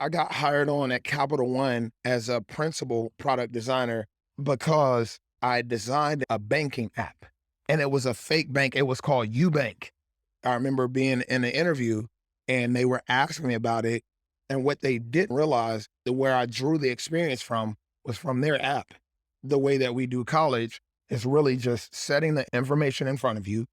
I got hired on at Capital One as a principal product designer because I designed a banking app, and it was a fake bank. It was called UBank. I remember being in an interview and they were asking me about it. And what they didn't realize, that where I drew the experience from was from their app. The way that we do college is really just setting the information in front of you,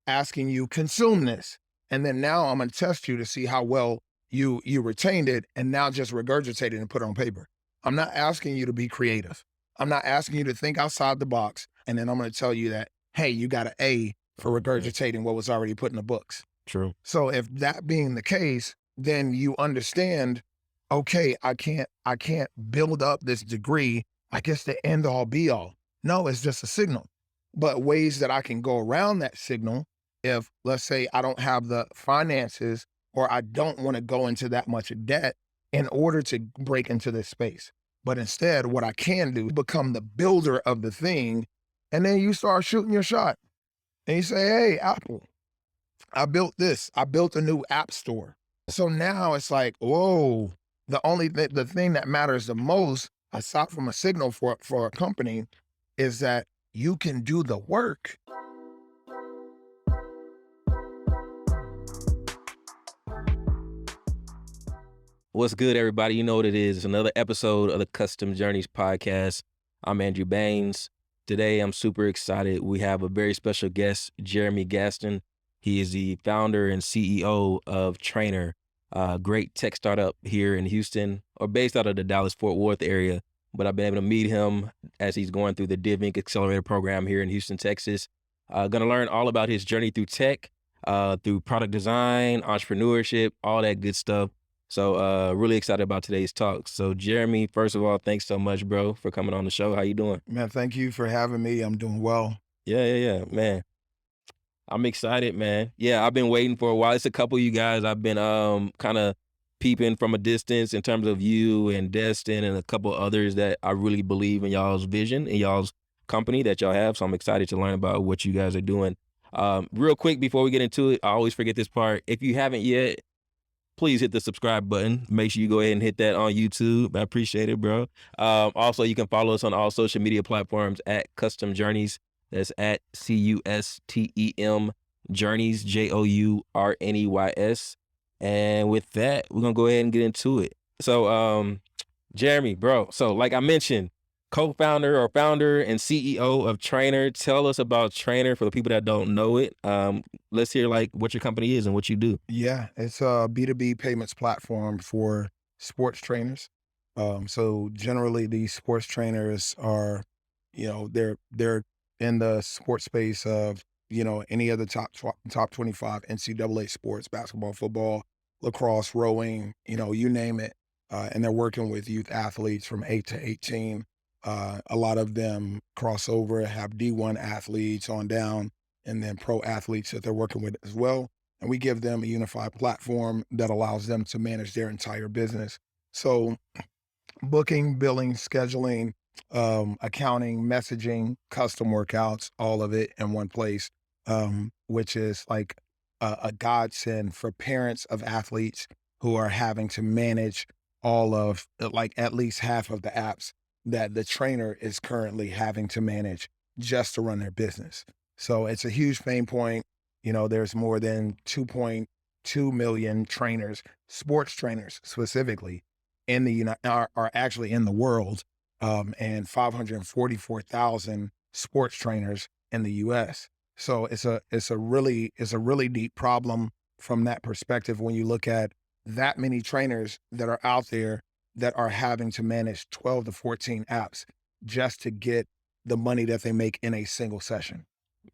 asking you, consume this. And then now I'm going to test you to see how well you retained it, and now just regurgitate it and put it on paper. I'm not asking you to be creative. I'm not asking you to think outside the box. And then I'm going to tell you that, hey, you got an A for regurgitating what was already put in the books. True. So if that being the case, then you understand, okay, I can't build up this degree like it's the end all be all. No, it's just a signal. But ways that I can go around that signal, if let's say I don't have the finances or I don't want to go into that much debt in order to break into this space. But instead, what I can do is become the builder of the thing, and then you start shooting your shot. And you say, hey, Apple, I built this. I built a new app store. So now it's like, whoa, the thing that matters the most, aside from a signal for a company, is that you can do the work. What's good, everybody? You know what it is. It's another episode of the Custom Journeys podcast. I'm Andrew Baines. Today, I'm super excited. We have a very special guest, Jeremy Gaston. He is the founder and CEO of TRAINR, a great tech startup here in Houston, or based out of the Dallas-Fort Worth area. But I've been able to meet him as he's going through the DivInc Accelerator program here in Houston, Texas. Going to learn all about his journey through tech, through product design, entrepreneurship, all that good stuff. So really excited about today's talk. So Jeremy, first of all, thanks so much, bro, for coming on the show. How you doing? Man, thank you for having me. I'm doing well. Yeah, man. I'm excited, man. Yeah, I've been waiting for a while. It's a couple of you guys I've been kind of peeping from a distance in terms of you and Destin and a couple others that I really believe in y'all's vision and y'all's company that y'all have. So I'm excited to learn about what you guys are doing. Real quick before we get into it, I always forget this part. If you haven't yet, please hit the subscribe button. Make sure you go ahead and hit that on YouTube. I appreciate it, bro. Also, you can follow us on all social media platforms at Custom Journeys. That's at CUSTEM Journeys, JOURNEYS. And with that, we're going to go ahead and get into it. So, Jeremy, bro, so like I mentioned, co-founder or founder and CEO of TRAINR. Tell us about TRAINR for the people that don't know it. Let's hear like what your company is and what you do. Yeah, it's a B2B payments platform for sports trainers. So generally these sports trainers are, they're in the sports space of, any of the top 25 NCAA sports, basketball, football, lacrosse, rowing, you name it. And they're working with youth athletes from 8 to 18. A lot of them cross over, have D1 athletes on down, and then pro athletes that they're working with as well. And we give them a unified platform that allows them to manage their entire business. So booking, billing, scheduling, accounting, messaging, custom workouts, all of it in one place, which is like a godsend for parents of athletes who are having to manage all of, like, at least half of the apps that the trainer is currently having to manage just to run their business. So it's a huge pain point. There's more than 2.2 million trainers, sports trainers specifically, in the are actually in the world, and 544,000 sports trainers in the US. So it's a really deep problem from that perspective when you look at that many trainers that are out there that are having to manage 12 to 14 apps just to get the money that they make in a single session.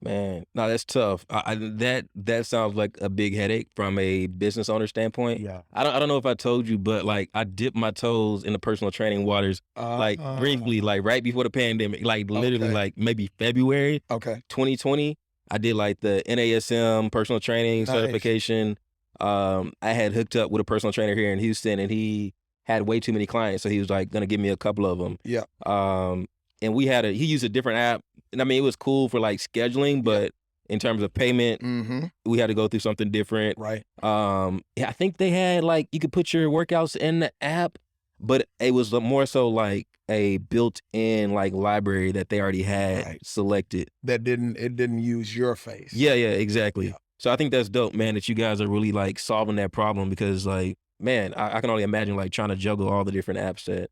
Man, no, that's tough. That sounds like a big headache from a business owner standpoint. Yeah. I don't know if I told you, but like I dipped my toes in the personal training waters, like briefly, like right before the pandemic, like literally Okay. like maybe February Okay. 2020. I did like the NASM personal training Nice. certification. I had hooked up with a personal trainer here in Houston, and he had way too many clients, so he was like gonna give me a couple of them. Yeah. And he used a different app. And I mean, it was cool for like scheduling, but in terms of payment. Mm-hmm. We had to go through something different. Right. Yeah, I think they had like you could put your workouts in the app, but it was more so like a built-in like library that they already had Right. selected. It didn't use your face. Yeah, yeah, Yeah. exactly. So I think that's dope, man, that you guys are really like solving that problem because like, man, I can only imagine like trying to juggle all the different apps that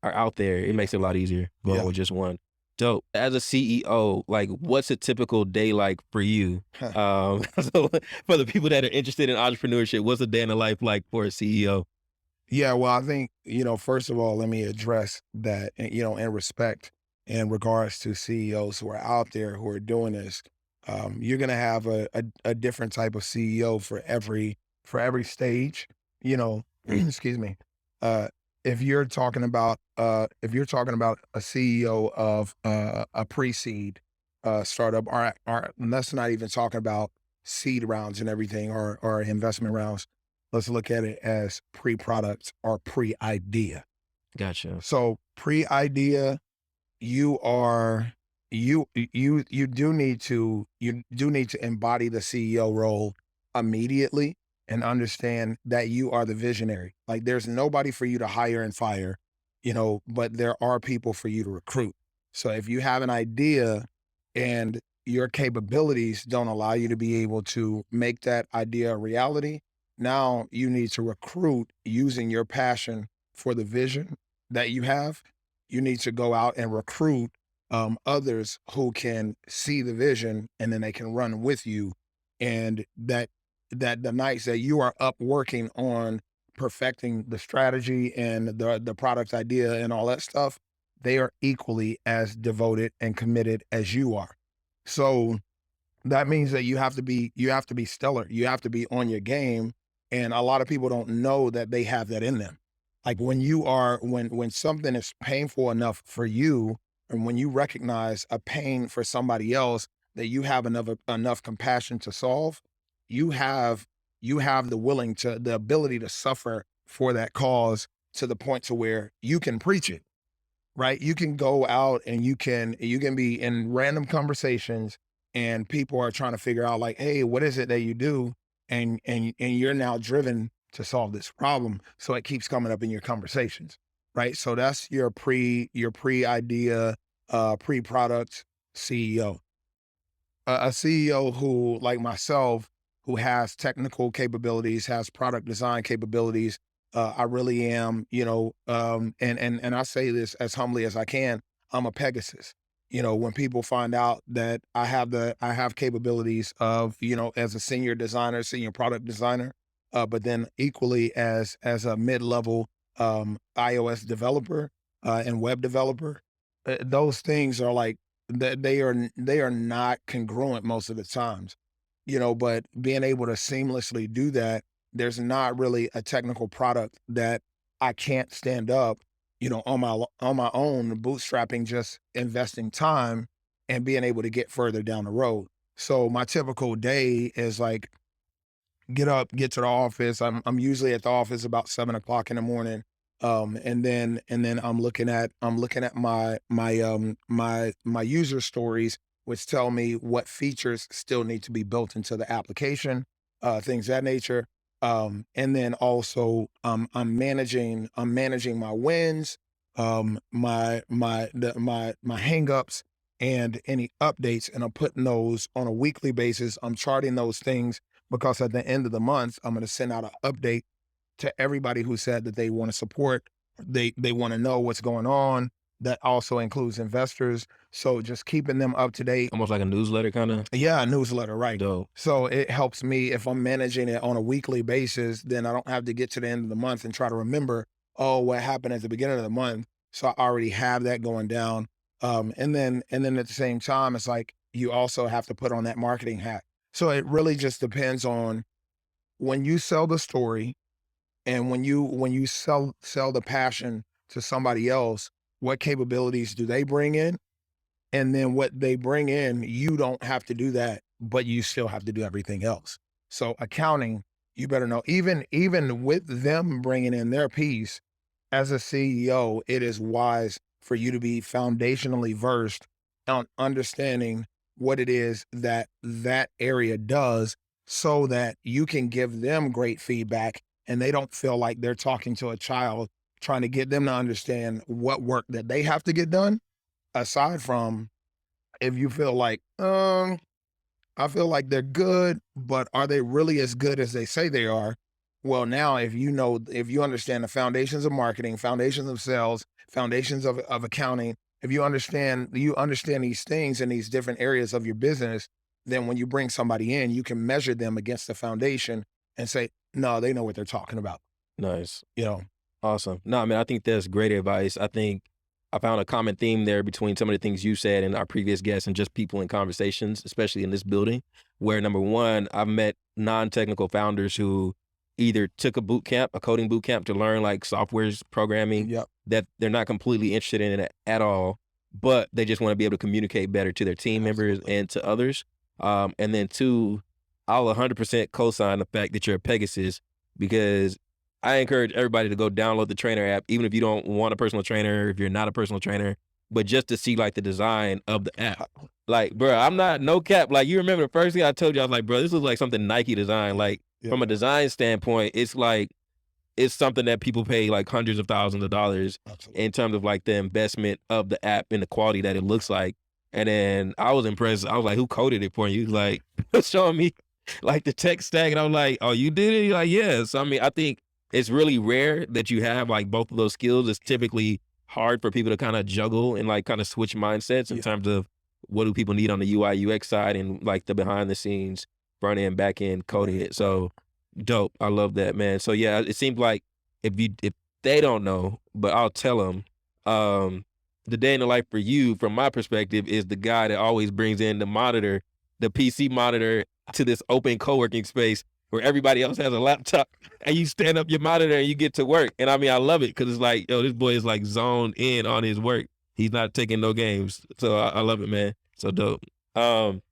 are out there. It makes it a lot easier going Yeah. with just one. Dope. As a CEO, like what's a typical day like for you? So for the people that are interested in entrepreneurship, what's a day in the life like for a CEO? Yeah, well, I think, first of all, let me address that, in respect in regards to CEOs who are out there who are doing this. You're going to have a different type of CEO for every stage, excuse me. Uh, if you're talking about a CEO of a pre-seed startup, or let's not even talk about seed rounds and everything or investment rounds. Let's look at it as pre-product or pre-idea. Gotcha. So pre-idea, you are you do need to embody the CEO role immediately and understand that you are the visionary. Like there's nobody for you to hire and fire, but there are people for you to recruit. So if you have an idea and your capabilities don't allow you to be able to make that idea a reality, now you need to recruit using your passion for the vision that you have. You need to go out and recruit others who can see the vision and then they can run with you. And that the nights that you are up working on perfecting the strategy and the product idea and all that stuff, they are equally as devoted and committed as you are. So that means that you have to be stellar. You have to be on your game. And a lot of people don't know that they have that in them. Like when something is painful enough for you, and when you recognize a pain for somebody else that you have enough compassion to solve, you have you have the ability to suffer for that cause to the point to where you can preach it, right? You can go out and you can be in random conversations and people are trying to figure out like, hey, what is it that you do? And you're now driven to solve this problem. So it keeps coming up in your conversations, right? So that's your pre idea, pre product CEO. A CEO who, like myself, who has technical capabilities, has product design capabilities. I really am, and I say this as humbly as I can. I'm a Pegasus. When people find out that I have capabilities of, as a senior designer, senior product designer, but then equally as a mid level iOS developer and web developer, those things are like that they are not congruent most of the times, but being able to seamlessly do that, there's not really a technical product that I can't stand up, on my own, bootstrapping, just investing time and being able to get further down the road. So my typical day is like get up, get to the office. I'm usually at the office about 7 o'clock in the morning. And then I'm looking at my user stories, which tell me what features still need to be built into the application, things of that nature. And then also I'm managing my wins, my hangups and any updates, and I'm putting those on a weekly basis. I'm charting those things because at the end of the month, I'm going to send out an update to everybody who said that they want to support. They want to know what's going on. That also includes investors. So just keeping them up to date. Almost like a newsletter kind of. Yeah, a newsletter, right. Dope. So it helps me if I'm managing it on a weekly basis, then I don't have to get to the end of the month and try to remember, oh, what happened at the beginning of the month. So I already have that going down. And then at the same time, it's like you also have to put on that marketing hat. So it really just depends on when you sell the story and when you sell the passion to somebody else, what capabilities do they bring in? And then what they bring in, you don't have to do that, but you still have to do everything else. So accounting, you better know, even with them bringing in their piece, as a CEO, it is wise for you to be foundationally versed on understanding what it is that that area does so that you can give them great feedback and they don't feel like they're talking to a child trying to get them to understand what work that they have to get done. Aside from if you feel like, I feel like they're good, but are they really as good as they say they are? Well, now if you understand the foundations of marketing, foundations of sales, foundations of accounting, if you understand these things in these different areas of your business, then when you bring somebody in, you can measure them against the foundation and say, no, they know what they're talking about. Nice. You know, Awesome. No, I mean, I think that's great advice. I think I found a common theme there between some of the things you said and our previous guests and just people in conversations, especially in this building, where number one, I've met non-technical founders who either took a boot camp, a coding boot camp to learn like software's programming yep, that they're not completely interested in it at all, but they just want to be able to communicate better to their team members absolutely. and to others. And then two, I'll 100% co-sign the fact that you're a Pegasus because I encourage everybody to go download the Trainer app, even if you don't want a personal trainer, if you're not a personal trainer, but just to see like the design of the app. Like, bro, I'm not no cap. Like, you remember the first thing I told you, I was like, bro, this looks like something Nike designed. Like, Yeah, from a design standpoint, it's like it's something that people pay like hundreds of thousands of dollars absolutely. in terms of like the investment of the app and the quality that it looks like. And then I was impressed. I was like, who coded it for you? Like, showing me like the tech stack. And I'm like, oh, you did it? You're like, yes. I mean, I think it's really rare that you have like both of those skills. It's typically hard for people to kind of juggle and like kind of switch mindsets in Yeah. terms of what do people need on the UI UX side and like the behind the scenes front end, back end coding Right. it. So dope. I love that, man. So yeah, it seems like if they don't know, but I'll tell them, the day in the life for you, from my perspective, is the guy that always brings in the monitor, the PC monitor to this open co-working space where everybody else has a laptop and you stand up your monitor and you get to work. And I mean, I love it because it's like, yo, this boy is like zoned in on his work. He's not taking no games. So I love it, man. So dope. Um,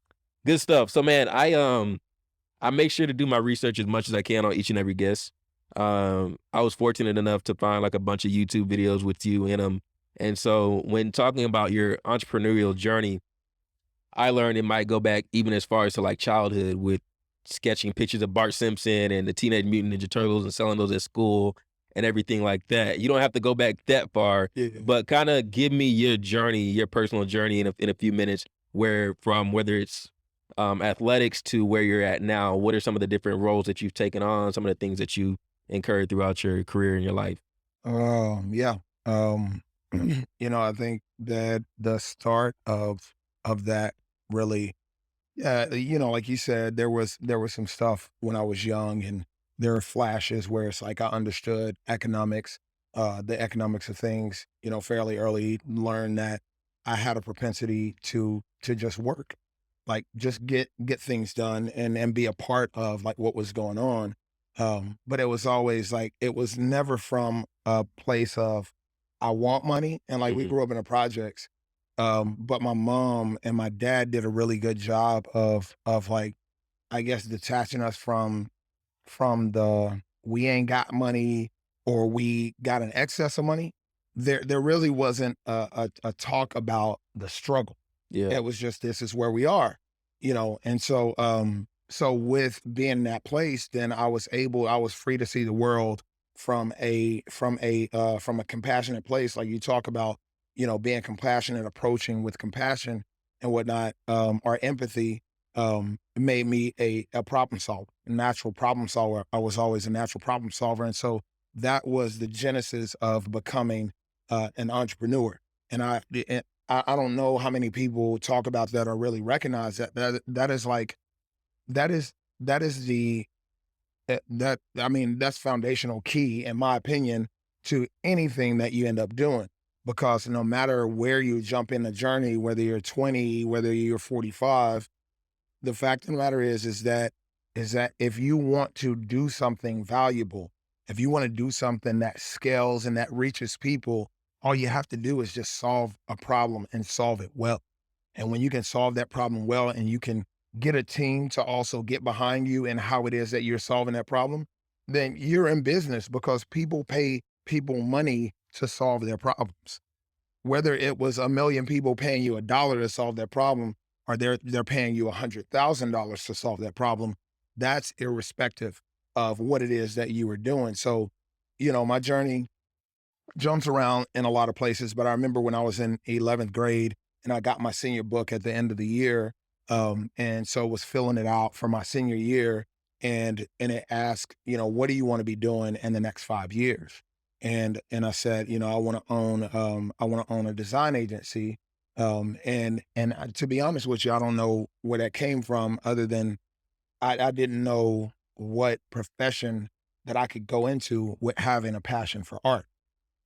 good stuff. So man, I make sure to do my research as much as I can on each and every guest. I was fortunate enough to find like a bunch of YouTube videos with you in them. And so when talking about your entrepreneurial journey, I learned it might go back even as far as to like childhood with sketching pictures of Bart Simpson and the Teenage Mutant Ninja Turtles and selling those at school and everything like that. You don't have to go back that far, Yeah. but kind of give me your journey, your personal journey in a few minutes, where from whether it's athletics to where you're at now. What are some of the different roles that you've taken on? Some of the things that you incurred throughout your career and your life? Yeah. Um, I think that the start of that really, yeah, like you said, there was some stuff when I was young, and there are flashes where it's like I understood economics, the economics of things, fairly early. Learned that I had a propensity to just work, like just get things done and be a part of like what was going on. But it was always like it was never from a place of I want money, and like we Mhm. grew up in the projects, but my mom and my dad did a really good job of like, I guess, detaching us from the we ain't got money or we got an excess of money. There really wasn't a talk about the struggle. Yeah. It was just this is where we are, and so with being in that place, then I was free to see the world from a compassionate place. Like you talk about, being compassionate, approaching with compassion and whatnot, or empathy, made me a problem solver, a natural problem solver. I was always a natural problem solver. And so that was the genesis of becoming an entrepreneur. And I don't know how many people talk about that or really recognize that is like that is that is the that I mean that's foundational key in my opinion to anything that you end up doing, because no matter where you jump in the journey, whether you're 20, whether you're 45, the fact of the matter is that if you want to do something valuable, if you want to do something that scales and that reaches people, all you have to do is just solve a problem and solve it well. And when you can solve that problem well and you can get a team to also get behind you in how it is that you're solving that problem, then you're in business, because people pay people money to solve their problems. Whether it was a million people paying you $1 to solve their problem, or they're paying you $100,000 to solve that problem. That's irrespective of what it is that you were doing. So, my journey jumps around in a lot of places, but I remember when I was in 11th grade and I got my senior book at the end of the year. And so was filling it out for my senior year. And it asked, what do you want to be doing in the next 5 years? And I said, I want to own a design agency. And to be honest with you, I don't know where that came from other than I didn't know what profession that I could go into with having a passion for art.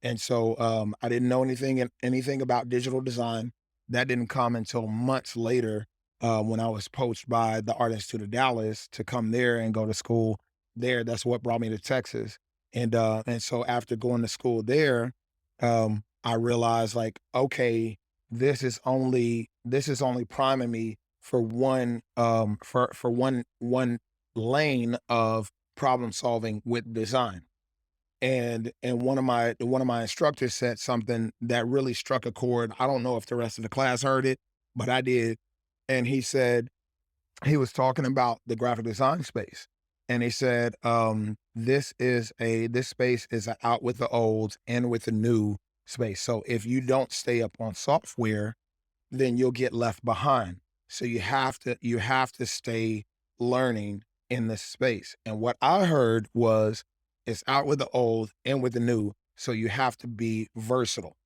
And so I didn't know anything about digital design. That didn't come until months later when I was poached by the Art Institute of Dallas to come there and go to school there. That's what brought me to Texas. And so after going to school there, I realized like, okay, this is only priming me for one lane of problem solving with design. And one of my instructors said something that really struck a chord. I don't know if the rest of the class heard it, but I did. And he said he was talking about the graphic design space. And he said, this space is a out with the old and with the new space. So if you don't stay up on software, then you'll get left behind. So you have to stay learning in this space. And what I heard was it's out with the old and with the new. So you have to be versatile.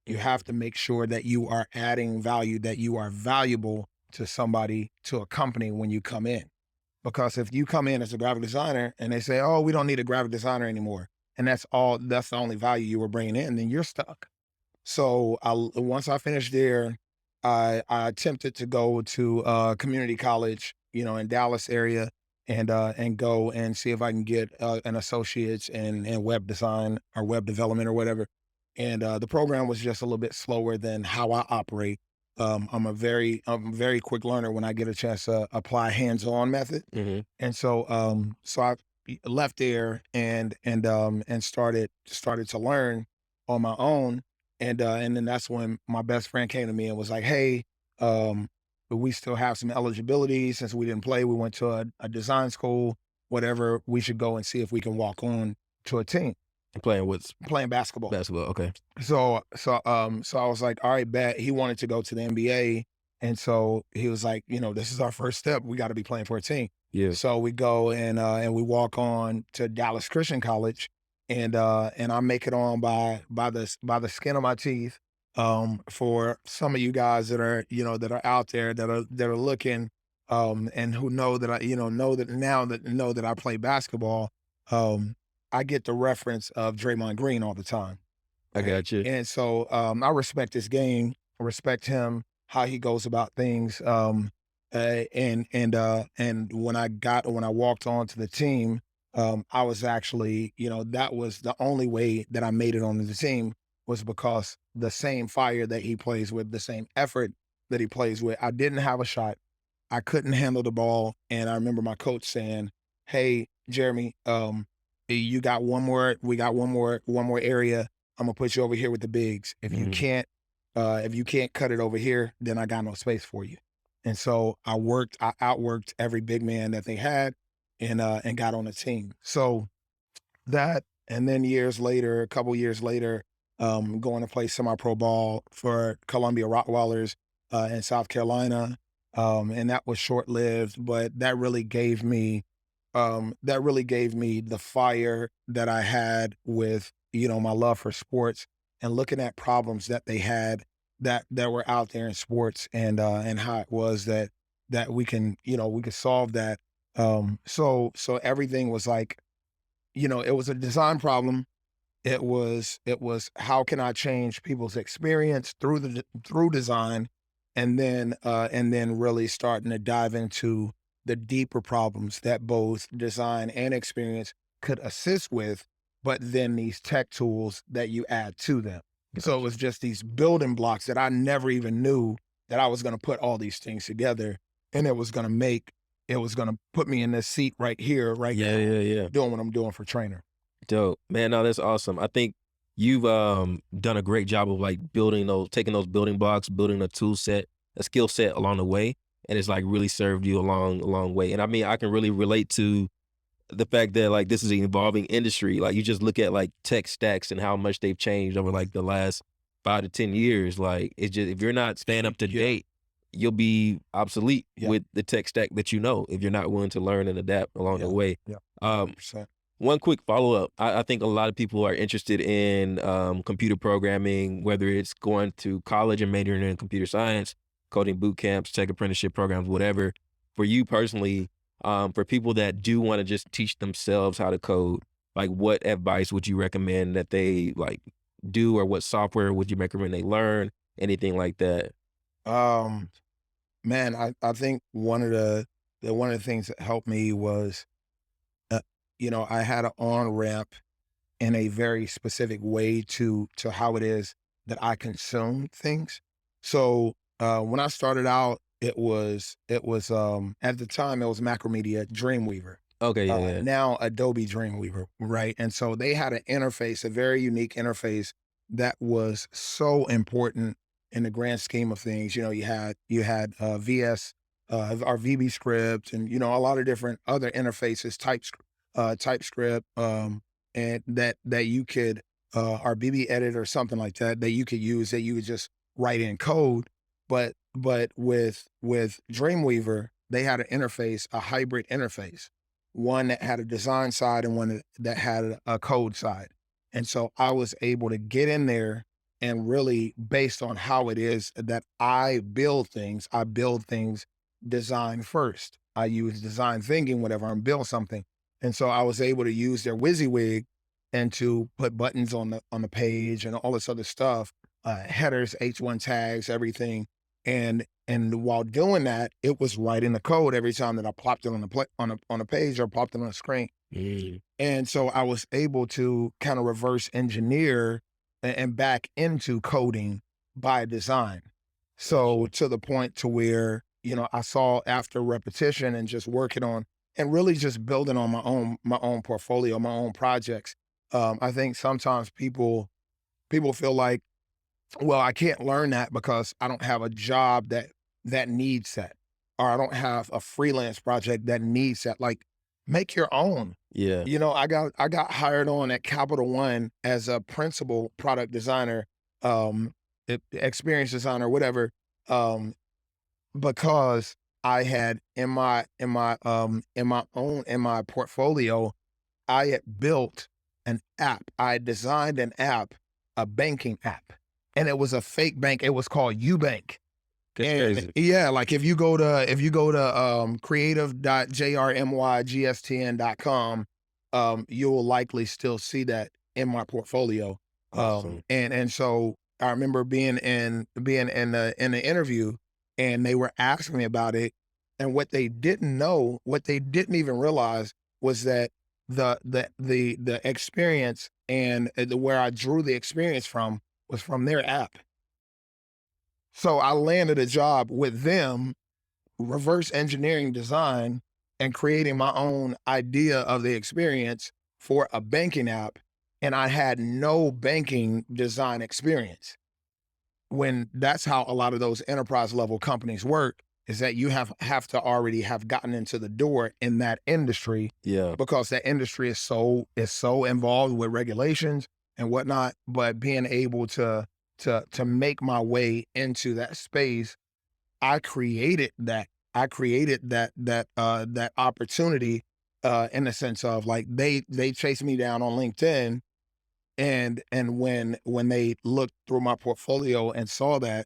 You have to make sure that you are adding value, that you are valuable to somebody, to a company when you come in. Because if you come in as a graphic designer and they say, "Oh, we don't need a graphic designer anymore," and that's the only value you were bringing in, then you're stuck. So once I finished there, I attempted to go to community college, in Dallas area, and go and see if I can get an associate's in web design or web development or whatever. And the program was just a little bit slower than how I operate. I'm a very quick learner when I get a chance to apply hands-on method. Hmm. And so I left there and started to learn on my own. And then that's when my best friend came to me and was like, "Hey, um, we still have some eligibility since we didn't play. We went to a design school, whatever. We should go and see if we can walk on to a team Playing with playing basketball." basketball. Okay. So I was like, "All right, bet." He wanted to go to the NBA, and so he was like, "This is our first step. We got to be playing for a team." Yeah. So we go and we walk on to Dallas Christian College, and I make it on by the skin of my teeth. For some of you guys that are out there that are looking, and who know that know that I play basketball. Um, I get the reference of Draymond Green all the time. I Right. got you. And so I respect his game. I respect him, how he goes about things. And when I walked onto the team, I was actually, that was the only way that I made it onto the team was because the same fire that he plays with, the same effort that he plays with. I didn't have a shot. I couldn't handle the ball. And I remember my coach saying, "Hey, Jeremy, you got we got one more area. I'm gonna put you over here with the bigs. Hmm. If you can't cut it over here, then I got no space for you." And so I outworked every big man that they had and got on the team. So that, and then a couple years later, going to play semi-pro ball for Columbia Rottweilers in South Carolina, and that was short-lived, but that really gave me the fire that I had with my love for sports and looking at problems that they had that were out there in sports and how it was that we could solve that. So everything was like, it was a design problem. It was how can I change people's experience through design, and then really starting to dive into the deeper problems that both design and experience could assist with, but then these tech tools that you add to them. So it Gotcha. was just these building blocks that I never even knew that I was going to put all these things together, and it was going to put me in this seat right here, right Yeah, now, yeah, yeah. doing what I'm doing for Trainer. Dope. Man, no, that's awesome. I think you've done a great job of like building those, taking those building blocks, building a tool set, a skill set along the way, and it's like really served you along a long way. And I mean, I can really relate to the fact that like this is an evolving industry. Like you just look at like tech stacks and how much they've changed over like the last 5 to 10 years. Like it's just if you're not staying up to Yeah, date, you'll be obsolete yeah, with the tech stack that you know if you're not willing to learn and adapt along the yeah, way. yeah, Um, 100%. one quick follow up. I think a lot of people are interested in computer programming, whether it's going to college and majoring in computer science, coding boot camps, tech apprenticeship programs, whatever. For you personally, for people that do want to just teach themselves how to code, like what advice would you recommend that they like do, or what software would you recommend they learn? Anything like that? Um, Man, I think one of the things that helped me was, uh, I had an on-ramp in a very specific way to how it is that I consume things. So, when I started out, it was at the time, it was Macromedia Dreamweaver, Okay, yeah, yeah. now Adobe Dreamweaver, right? And so they had an interface, a very unique interface that was so important in the grand scheme of things. You had VS, or VB script, and a lot of different other interfaces, TypeScript, and that you could, or BB edit or something like that, that you could use, that you would just write in code. But with Dreamweaver, they had an interface, a hybrid interface, one that had a design side and one that had a code side. And so I was able to get in there and really, based on how it is that I build things design first. I use design thinking whenever I'm building something. And so I was able to use their WYSIWYG and to put buttons on the page and all this other stuff, headers, H1 tags, everything. And while doing that, it was writing the code every time that I plopped it on a page or plopped it on a screen. Mm. And so I was able to kind of reverse engineer and back into coding by design. So to the point to where, I saw after repetition and just working on and really just building on my own portfolio, my own projects. I think sometimes people feel like, well, I can't learn that because I don't have a job that needs that, or I don't have a freelance project that needs that. Like, make your own. Yeah. I got hired on at Capital One as a principal product designer, experience designer, whatever, um, because I had in my portfolio, I had built an app. I had designed an app, a banking app, and it was a fake bank. It was called UBank. That's And crazy. yeah, like if you go to creative.jrmygstn.com, you'll likely still see that in my portfolio. Awesome. And so I remember being in the interview, and they were asking me about it, and what they didn't even realize was that the experience and where I drew the experience from was from their app. So I landed a job with them, reverse engineering design and creating my own idea of the experience for a banking app. And I had no banking design experience. When that's how a lot of those enterprise level companies work, is that you have to already have gotten into the door in that industry, Yeah. because that industry is so involved with regulations and whatnot. But being able to make my way into that space, I created that. I created that opportunity, in the sense of, like, they chased me down on LinkedIn, and when they looked through my portfolio and saw that,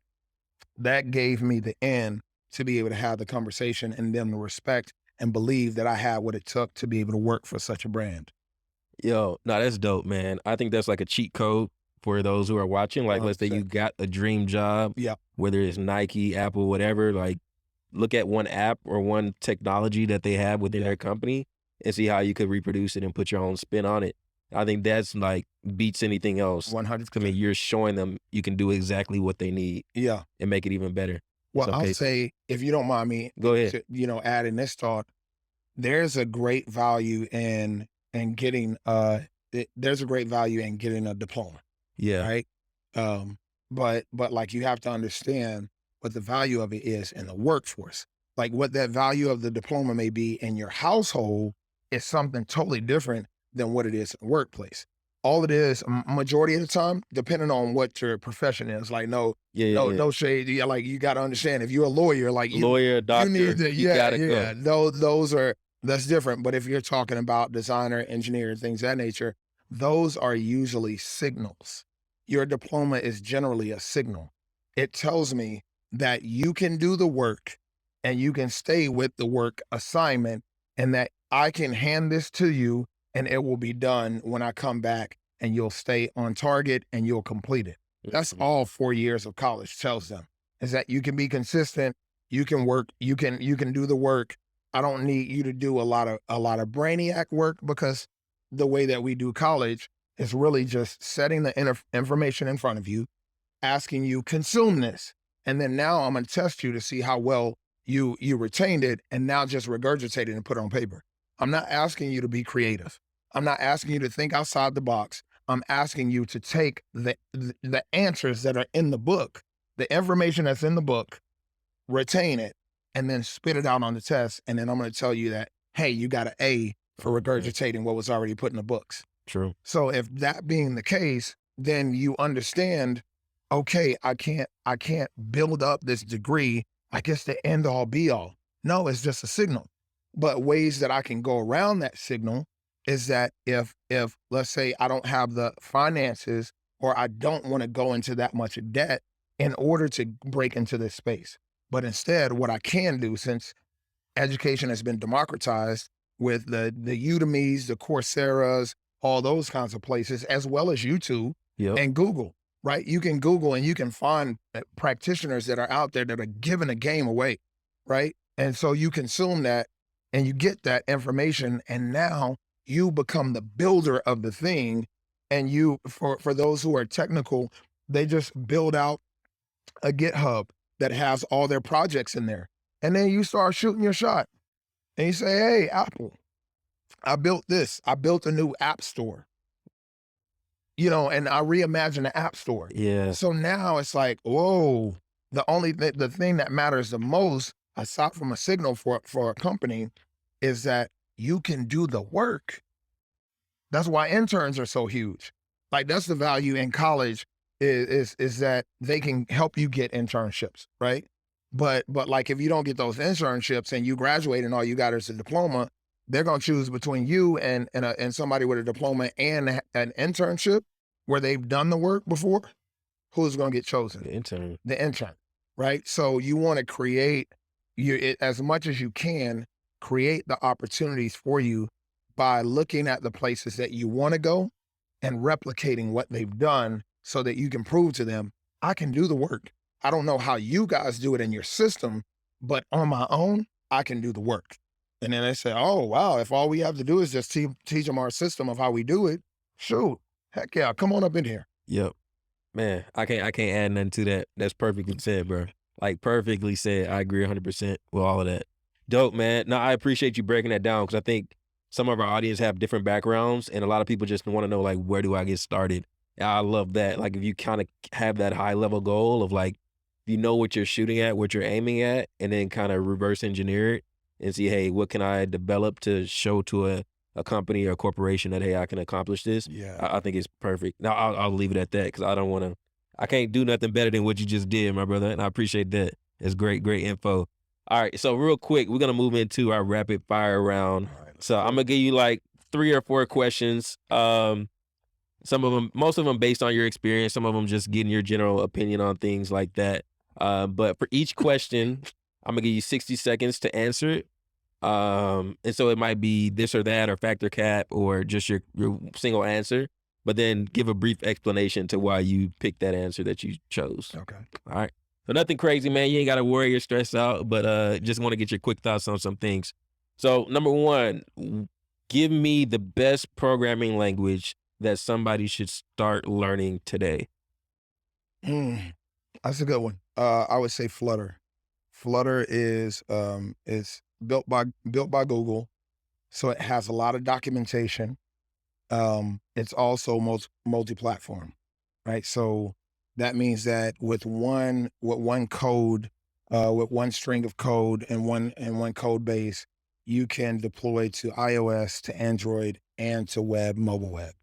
that gave me the end to be able to have the conversation and them to respect and believe that I had what it took to be able to work for such a brand. Yo, no, that's dope, man. I think that's like a cheat code for those who are watching. Like, let's say 100%. you got a dream job, Yeah. whether it's Nike, Apple, whatever. Like, look at one app or one technology that they have within Yeah. their company and see how you could reproduce it and put your own spin on it. I think that's like beats anything else. I mean, 100%. you're showing them you can do exactly what they need Yeah. and make it even better. Well, So, I'll okay, say, if you don't mind me, go ahead. adding this thought, there's a great value in getting there's a great value in getting a diploma, Yeah. right? Um, but like, you have to understand. what the value of it is in the workforce. Like what that value of the diploma may be in your household is something totally different than what it is in the workplace. All it is, majority of the time, depending on what your profession is, like Yeah, yeah, yeah. no shade. Yeah, like you got to understand, if you're a lawyer, like Lawyer, you need doctor, to, you yeah, gotta yeah. go. Those are that's different. But if you're talking about designer, engineer, things of that nature, those are usually signals. Your diploma is generally a signal. It tells me that you can do the work and you can stay with the work assignment, and that I can hand this to you and it will be done when I come back, and you'll stay on target and you'll complete it. That's Mhm. all 4 years of college tells them, is that you can be consistent, you can work, you can do the work. I don't need you to do a lot of brainiac work, because the way that we do college is really just setting the information in front of you, asking you consume this, and then now I'm going to test you to see how well you retained it, and now just regurgitate it and put it on paper. I'm not asking you to be creative. I'm not asking you to think outside the box. I'm asking you to take the answers that are in the book, the information that's in the book, retain it, and then spit it out on the test. And then I'm going to tell you that, hey, you got an A for Okay, regurgitating what was already put in the books. true. So if that being the case, then you understand, okay, I can't build up this degree like it's the end all be all. No, it's just a signal. But ways that I can go around that signal is that if let's say I don't have the finances, or I don't want to go into that much debt in order to break into this space. But instead, what I can do, since education has been democratized with the Udemy's, the Coursera's, all those kinds of places, as well as YouTube Yep. and Google, right? You can Google and you can find practitioners that are out there that are giving a game away, right? And so you consume that and you get that information, and now you become the builder of the thing. And you, for those who are technical, they just build out a GitHub that has all their projects in there. And then you start shooting your shot and you say, hey, Apple, I built this. I built a new app store, and I reimagined the app store. Yeah. So now it's like, whoa, the thing that matters the most, aside from a signal for a company, is that you can do the work. That's why interns are so huge. Like that's the value in college, is that they can help you get internships, right? But like if you don't get those internships and you graduate and all you got is a diploma, they're gonna choose between you and somebody with a diploma and an internship where they've done the work before. Who's gonna get chosen? The intern. The intern, right? So you want to create as much as you can, create the opportunities for you by looking at the places that you want to go and replicating what they've done, so that you can prove to them, I can do the work. I don't know how you guys do it in your system, but on my own, I can do the work. And then they say, oh, wow, if all we have to do is just teach them our system of how we do it, shoot, heck yeah, come on up in here. Yep. Man, I can't add nothing to that. That's perfectly said, bro. Like perfectly said. I agree 100% with all of that. Dope, man. No, I appreciate you breaking that down, because I think some of our audience have different backgrounds, and a lot of people just want to know, like, where do I get started? And I love that. Like, if you kind of have that high level goal of like, you know what you're shooting at, what you're aiming at, and then kind of reverse engineer it and see, hey, what can I develop to show to a company or a corporation that, hey, I can accomplish this. Yeah. I think it's perfect. Now I'll leave it at that, because I don't want to. I can't do nothing better than what you just did, my brother, and I appreciate that. It's great, great info. All right, so real quick, we're gonna move into our rapid fire round. All right, let's So I'm go. gonna give you like 3 or 4 questions. Some of them, most of them based on your experience. Some of them just getting your general opinion on things like that. But for each question, I'm gonna give you 60 seconds to answer it. And so it might be this or that, or factor cap, or just your single answer, but then give a brief explanation to why you picked that answer that you chose. Okay. All right. So nothing crazy, man. You ain't got to worry or stress out, but just want to get your quick thoughts on some things. So number one, give me the best programming language that somebody should start learning today. Mm, that's a good one. I would say Flutter. Flutter is built by Google, so it has a lot of documentation. It's also multi-platform, right? So That means that with one string of code and one code base, you can deploy to iOS, to Android, and to mobile web.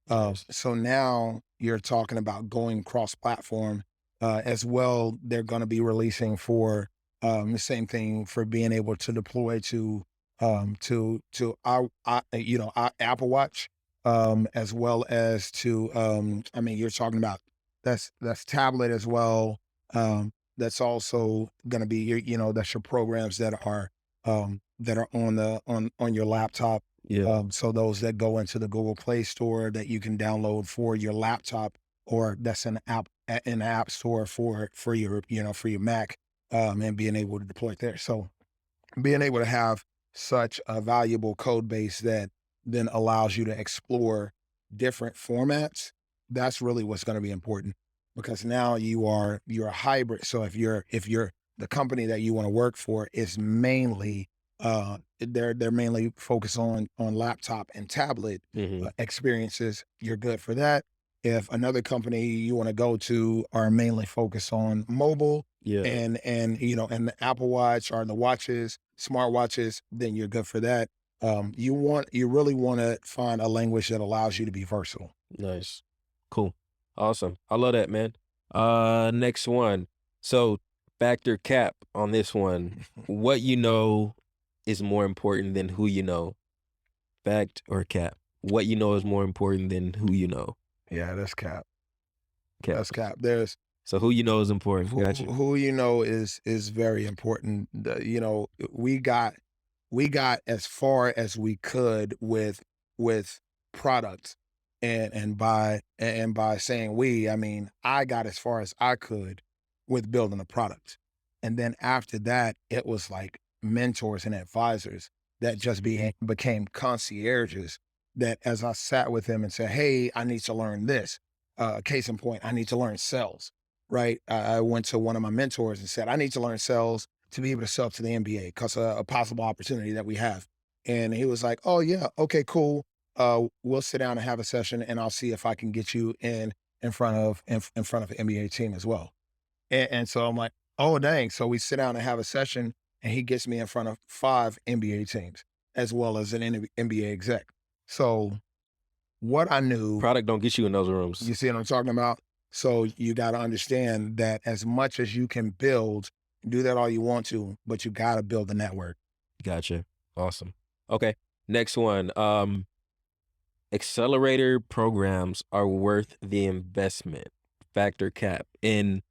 Nice. So now you're talking about going cross-platform as well. They're going to be releasing for the same thing for being able to deploy to our Apple Watch as well as to I mean you're talking about that's tablet as well. That's also going to be that's your programs that are on on your laptop, Yeah. so those that go into the Google Play Store that you can download for your laptop, or that's an app in the App Store for your for your Mac, and being able to deploy it there. So being able to have such a valuable code base that then allows you to explore different formats, that's really what's going to be important, because now you're a hybrid. So if you're the company that you want to work for is mainly they're mainly focused on laptop and tablet Hmm. experiences, you're good for that. If another company you want to go to are mainly focused on mobile Yeah. and the Apple Watch or the watches, smartwatches, then you're good for that. You really want to find a language that allows you to be versatile. Nice. Cool. Awesome. I love that, man. Next one. So factor cap on this one. What you know is more important than who you know. Fact or cap? What you know is more important than who you know. Yeah, that's cap. Cap. That's cap. There's So who you know is important. Gotcha. who you know is very important. We got as far as we could with products, and by saying we, I mean I got as far as I could with building a product, and then after that it was like mentors and advisors that just became concierges. That as I sat with them and said, "Hey, I need to learn this." Case in point, I need to learn sales, right? I went to one of my mentors and said, I need to learn sales to be able to sell to the NBA because a possible opportunity that we have. And he was like, oh, yeah, okay, cool. We'll sit down and have a session, and I'll see if I can get you in front of an NBA team as well. And so I'm like, oh, dang. So we sit down and have a session, and he gets me in front of 5 NBA teams as well as an NBA exec. So what I knew, Product don't get you in those rooms. you see what I'm talking about? So you got to understand that as much as you can build, do that all you want to, but you got to build the network. Gotcha. Awesome. Okay. Next one. Accelerator programs are worth the investment. Factor cap. And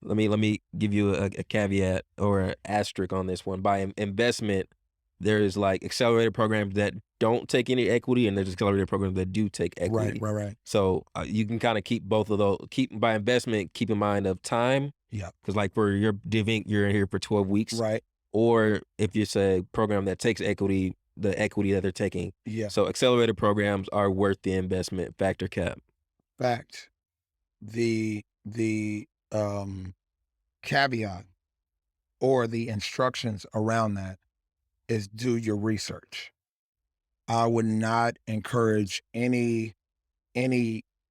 let me give you a caveat or an asterisk on this one. By investment, there is like accelerator programs that don't take any equity, and there's accelerator programs that do take Right, equity. right, right. So you can kind of keep both of those. Keep by investment, keep in mind of time, Yeah. because like for your DivInc, you're in here for 12 weeks. Right. Or if it's a program that takes equity, the equity that they're taking. Yeah. So accelerator programs are worth the investment. Factor cap. Fact. The caveat or the instructions around that is do your research. I would not encourage any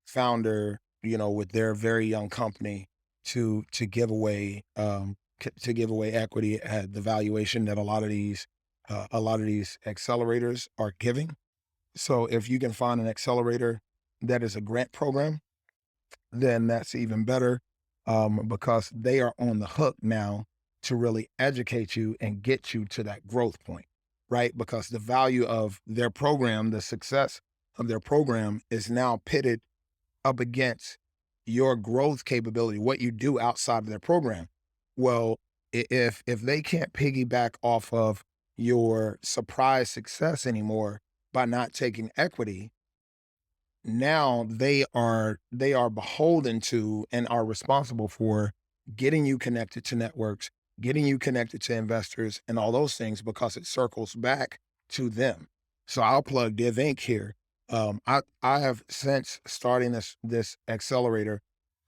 founder, with their very young company to give away to give away equity at the valuation that a lot of these accelerators are giving. So if you can find an accelerator that is a grant program, then that's even better, because they are on the hook now to really educate you and get you to that growth point, right? Because the value of their program, the success of their program is now pitted up against your growth capability, what you do outside of their program. Well, if they can't piggyback off of your surprise success anymore by not taking equity, now they are beholden to and are responsible for getting you connected to networks, getting you connected to investors and all those things, because it circles back to them. So I'll plug DivInc here. I have, since starting this accelerator,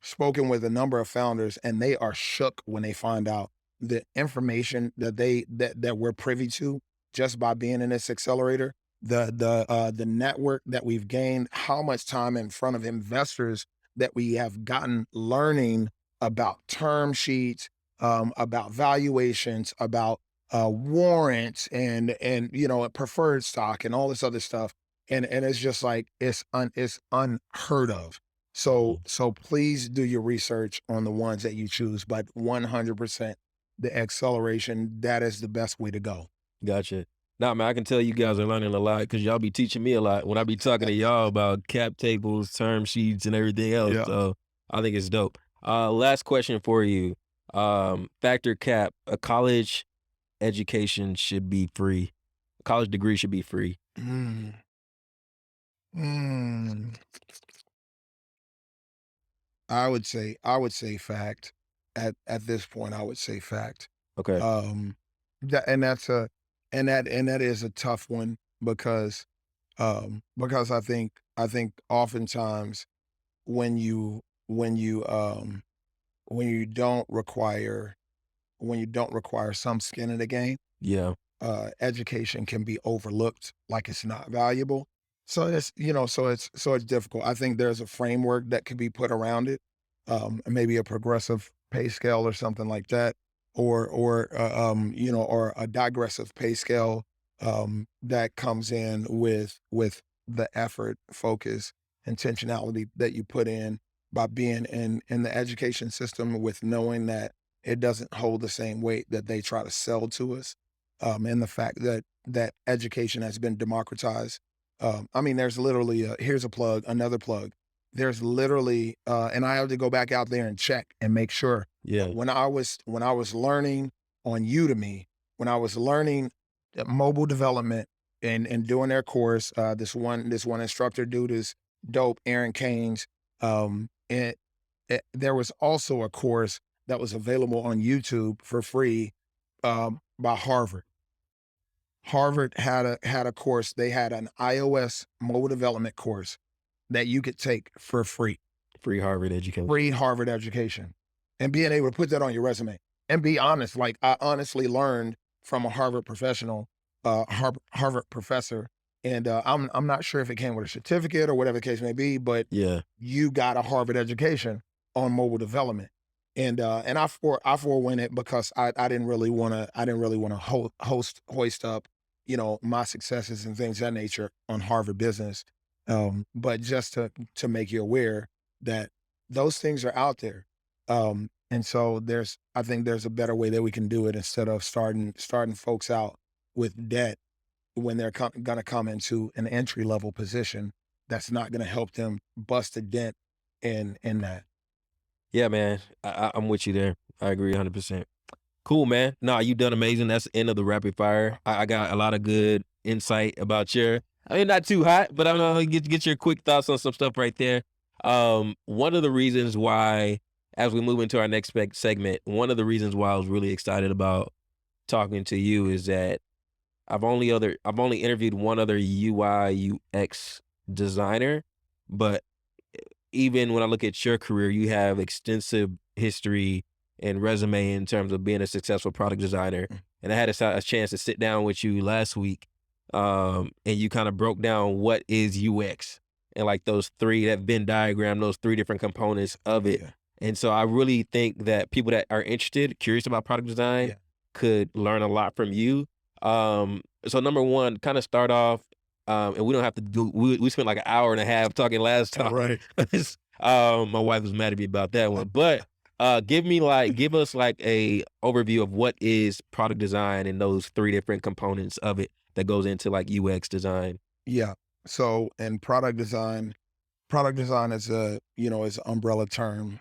spoken with a number of founders, and they are shook when they find out the information that we're privy to just by being in this accelerator, the network that we've gained, how much time in front of investors that we have gotten learning about term sheets, about valuations, about warrants, and preferred stock and all this other stuff. And it's just like it's unheard of. So Mhm. so please do your research on the ones that you choose, but 100% the acceleration, that is the best way to go. Gotcha. Nah, man, I can tell you guys are learning a lot because y'all be teaching me a lot when I be talking to y'all about cap tables, term sheets, and everything else. Yeah. So I think it's dope. Last question for you. Factor cap, a college education should be free. A college degree should be free. Mm, mm. I would say fact. At this point, I would say fact. Okay. Um, that and that's a and that is a tough one because I think oftentimes when you when you when you don't require some skin in the game, Yeah. education can be overlooked like it's not valuable. So it's difficult. I think there's a framework that could be put around it, maybe a progressive pay scale or something like that, or a digressive pay scale that comes in with the effort, focus, intentionality that you put in by being in the education system with knowing that it doesn't hold the same weight that they try to sell to us, and the fact that education has been democratized. I mean, there's literally here's a plug, another plug. There's literally, and I have to go back out there and check and make sure. Yeah. But when I was learning on Udemy, when I was learning mobile development and doing their course, this one instructor dude is dope, Aaron Caines. There was also a course that was available on YouTube for free by Harvard. Harvard had a course. They had an iOS mobile development course that you could take for Free Harvard education. free Harvard education, and being able to put that on your resume and be honest. Like I honestly learned from a Harvard professional, Harvard professor, and I'm not sure if it came with a certificate or whatever the case may be, but Yeah. you got a Harvard education on mobile development. And I forewent it because I didn't really want to hoist up, my successes and things of that nature on Harvard Business. But just to make you aware that those things are out there. And so I think there's a better way that we can do it instead of starting folks out with debt when they're going to come into an entry level position that's not going to help them bust a dent in that. Yeah, man. I'm with you there. I agree 100%. Cool, man. Nah, you done amazing. That's the end of the rapid fire. I got a lot of good insight about your. I mean, not too hot, but I'm gonna get your quick thoughts on some stuff right there. One of the reasons why, as we move into our next segment, one of the reasons why I was really excited about talking to you is that I've only interviewed one other UI UX designer, but even when I look at your career, you have extensive history and resume in terms of being a successful product designer. Mm. And I had a chance to sit down with you last week, and you kind of broke down what is UX and like those three that Venn diagram, those three different components of it. Yeah, And so I really think that people that are interested, curious about product design, yeah, could learn a lot from you. So number one, kind of start off, and we don't have to do. We spent like an hour and a half talking last time. right. My wife was mad at me about that one, but give us like a overview of what is product design and those three different components of it that goes into like UX design. Yeah. So in product design is is an umbrella term.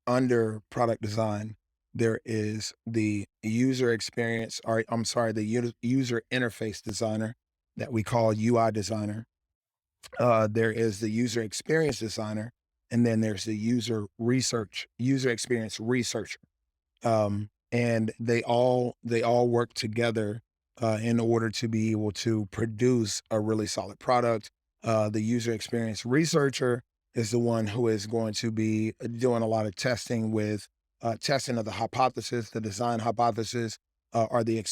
Under product design, there is the user experience, or I'm sorry, the user interface designer that we call UI designer. There is the user experience designer, and then there's the user experience researcher. And they all work together in order to be able to produce a really solid product. The user experience researcher is the one who is going to be doing a lot of testing with testing of the hypothesis, the design hypothesis, or the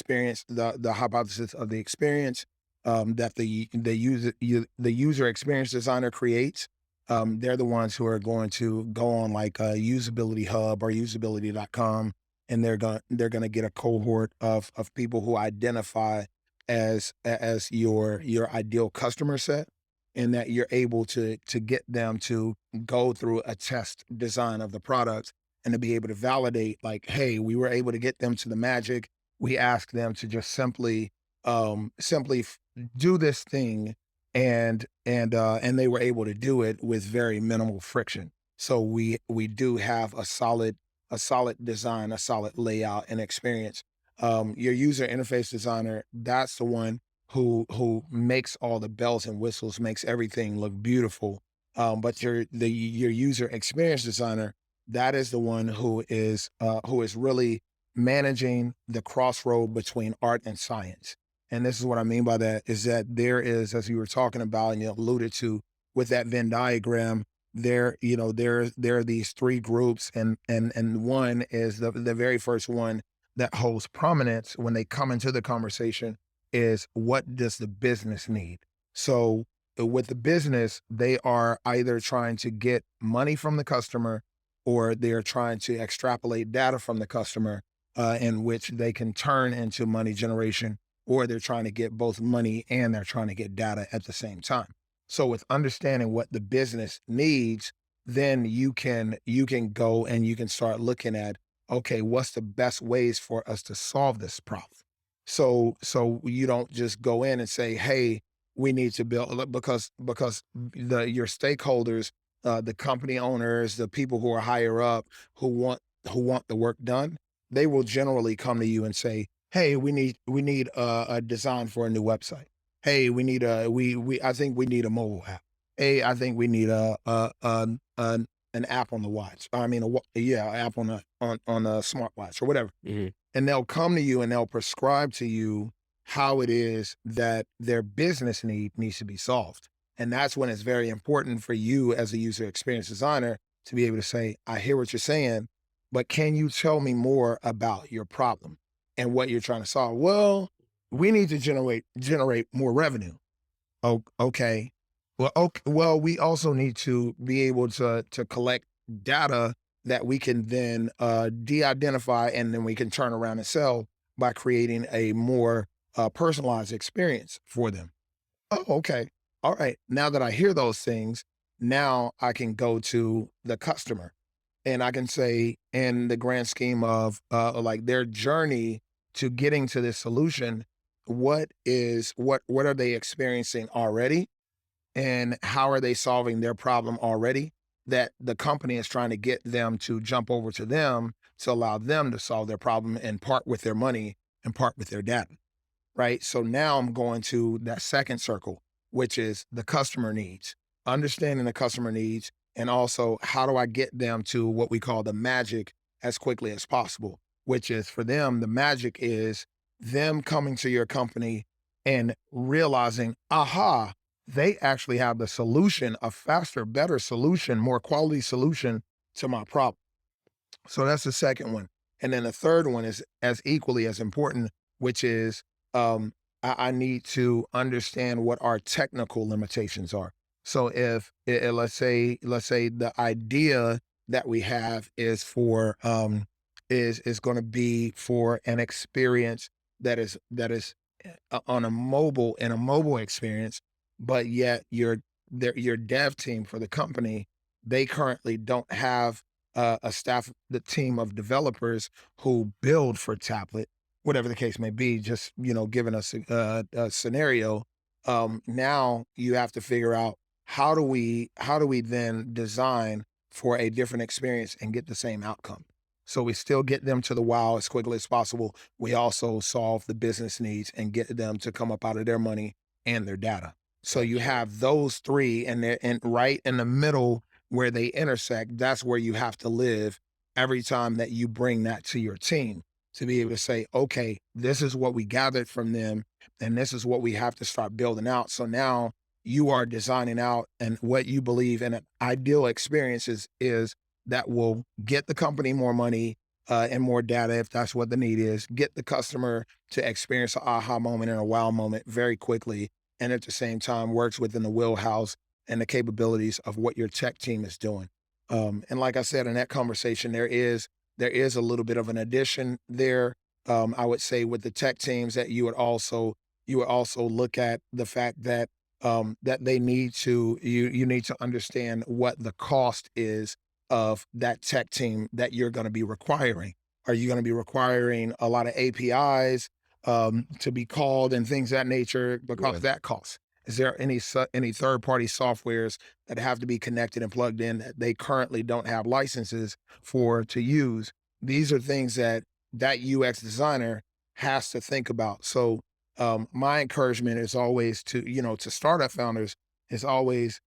hypothesis of the experience that the user experience designer creates. They're the ones who are going to go on like a usability hub or usability.com, and they're gonna get a cohort of people who identify as your ideal customer set, and that you're able to get them to go through a test design of the product and to be able to validate like, hey, we were able to get them to the magic. We asked them to just simply do this thing, and they were able to do it with very minimal friction. So we do have a solid design, a solid layout and experience. Your user interface designer, that's the one who makes all the bells and whistles, makes everything look beautiful. But your user experience designer, that is the one who is really managing the crossroad between art and science. And this is what I mean by that is that there is, as you were talking about and you alluded to with that Venn diagram, there are these three groups, and one is the very first one that holds prominence when they come into the conversation is what does the business need? So with the business, they are either trying to get money from the customer or they're trying to extrapolate data from the customer, in which they can turn into money generation, or they're trying to get both money and they're trying to get data at the same time. So with understanding what the business needs, then you can go and you can start looking at, okay, what's the best ways for us to solve this problem? So you don't just go in and say, hey, we need to build, because your stakeholders, the company owners, the people who are higher up who want the work done, they will generally come to you and say, hey, we need a design for a new website. Hey, we I think we need a mobile app. Hey, I think we need an app on the watch. I mean, yeah, app on a smartwatch or whatever. Mhm. And they'll come to you and they'll prescribe to you how it is that their business need needs to be solved. And that's when it's very important for you as a user experience designer to be able to say, I hear what you're saying, but can you tell me more about your problem and what you're trying to solve? Well, we need to generate more revenue. Oh, okay. Well, we also need to be able to collect data that we can then de-identify, and then we can turn around and sell by creating a more personalized experience for them. Oh, okay. All right. Now that I hear those things, now I can go to the customer and I can say, in the grand scheme of like their journey to getting to this solution, what are they experiencing already? And how are they solving their problem already that the company is trying to get them to jump over to them to allow them to solve their problem and part with their money and part with their data, right? So now I'm going to that second circle, which is the customer needs, understanding the customer needs, and also how do I get them to what we call the magic as quickly as possible, which is for them, the magic is them coming to your company and realizing, aha, they actually have the solution, a faster, better solution, more quality solution to my problem. So that's the second one. And then the third one is as equally as important, which is um, I need to understand what our technical limitations are. So if let's say the idea that we have is going to be for an experience that is on a mobile in a mobile experience, but yet your dev team for the company, they currently don't have a staff, the team of developers who build for tablet, whatever the case may be, just, giving us a scenario. Now you have to figure out how do we then design for a different experience and get the same outcome. So we still get them to the wow as quickly as possible. We also solve the business needs and get them to come up out of their money and their data. So you Gotcha. have those three, and right in the middle where they intersect, that's where you have to live every time that you bring that to your team to be able to say, okay, this is what we gathered from them, and this is what we have to start building out. So now you are designing out and what you believe in an ideal experience is that will get the company more money and more data if that's what the need is, get the customer to experience an aha moment and a wow moment very quickly, and at the same time works within the wheelhouse and the capabilities of what your tech team is doing. And like I said in that conversation, there is a little bit of an addition there. I would say with the tech teams that you would also look at the fact that that they need to you need to understand what the cost is of that tech team that you're going to be requiring. Are you going to be requiring a lot of APIs to be called and things of that nature? Because Yeah. that costs. Is there any third party softwares that have to be connected and plugged in that they currently don't have licenses for to use? These are things that that UX designer has to think about. So my encouragement is always to startup founders is always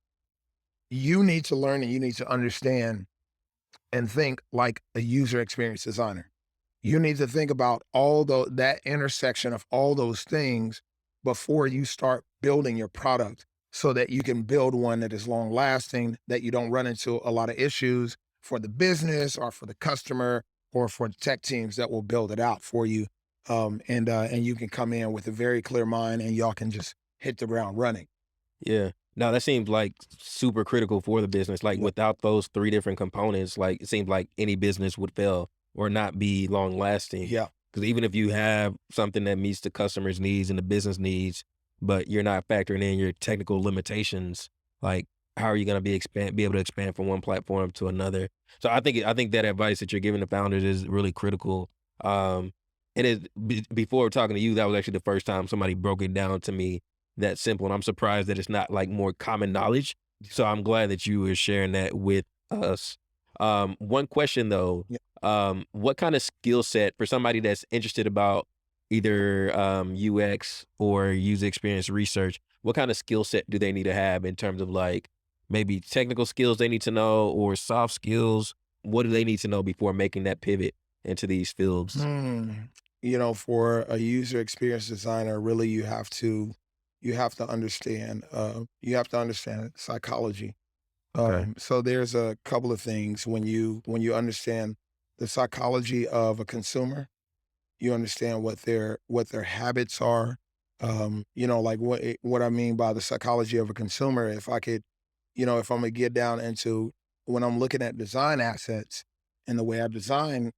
you need to learn and you need to understand and think like a user experience designer. You need to think about that intersection of all those things before you start building your product so that you can build one that is long lasting, that you don't run into a lot of issues for the business or for the customer or for the tech teams that will build it out for you. And you can come in with a very clear mind and y'all can just hit the ground running. Yeah. No, that seems like super critical for the business. Like Yeah. without those three different components, like it seems like any business would fail or not be long lasting. Yeah. Because even if you have something that meets the customer's needs and the business needs, but you're not factoring in your technical limitations, like how are you going to be able to expand from one platform to another? So I think that advice that you're giving the founders is really critical. Um, it is before talking to you, that was actually the first time somebody broke it down to me that simple, and I'm surprised that it's not, like, more common knowledge, so I'm glad that you were sharing that with us. One question, though, Yeah. what kinda skill set for somebody that's interested about either, UX or user experience research, what kinda skill set do they need to have in terms of, like, maybe technical skills they need to know or soft skills? What do they need to know before making that pivot into these fields? Hmm. For a user experience designer, really you have to understand psychology. Okay. So there's a couple of things when you understand the psychology of a consumer, you understand what their habits are. Like what I mean by the psychology of a consumer. If I'm gonna get down into when I'm looking at design assets and the way I design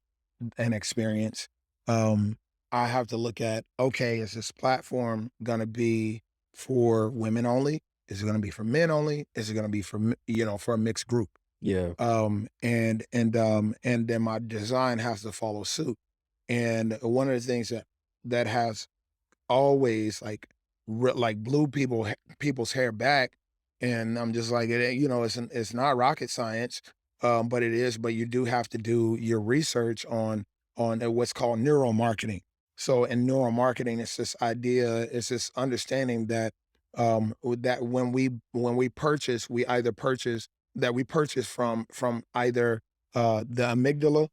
an experience, um, I have to look at, okay, is this platform gonna be for women only? Is it gonna be for men only? Is it gonna be for a mixed group? Yeah. And then my design has to follow suit. And one of the things that has always like blew people's hair back, and I'm just like it's not rocket science, but it is. But you do have to do your research on what's called neuromarketing. So in neuromarketing, it's this understanding that that when we purchase, we purchase from either the amygdala,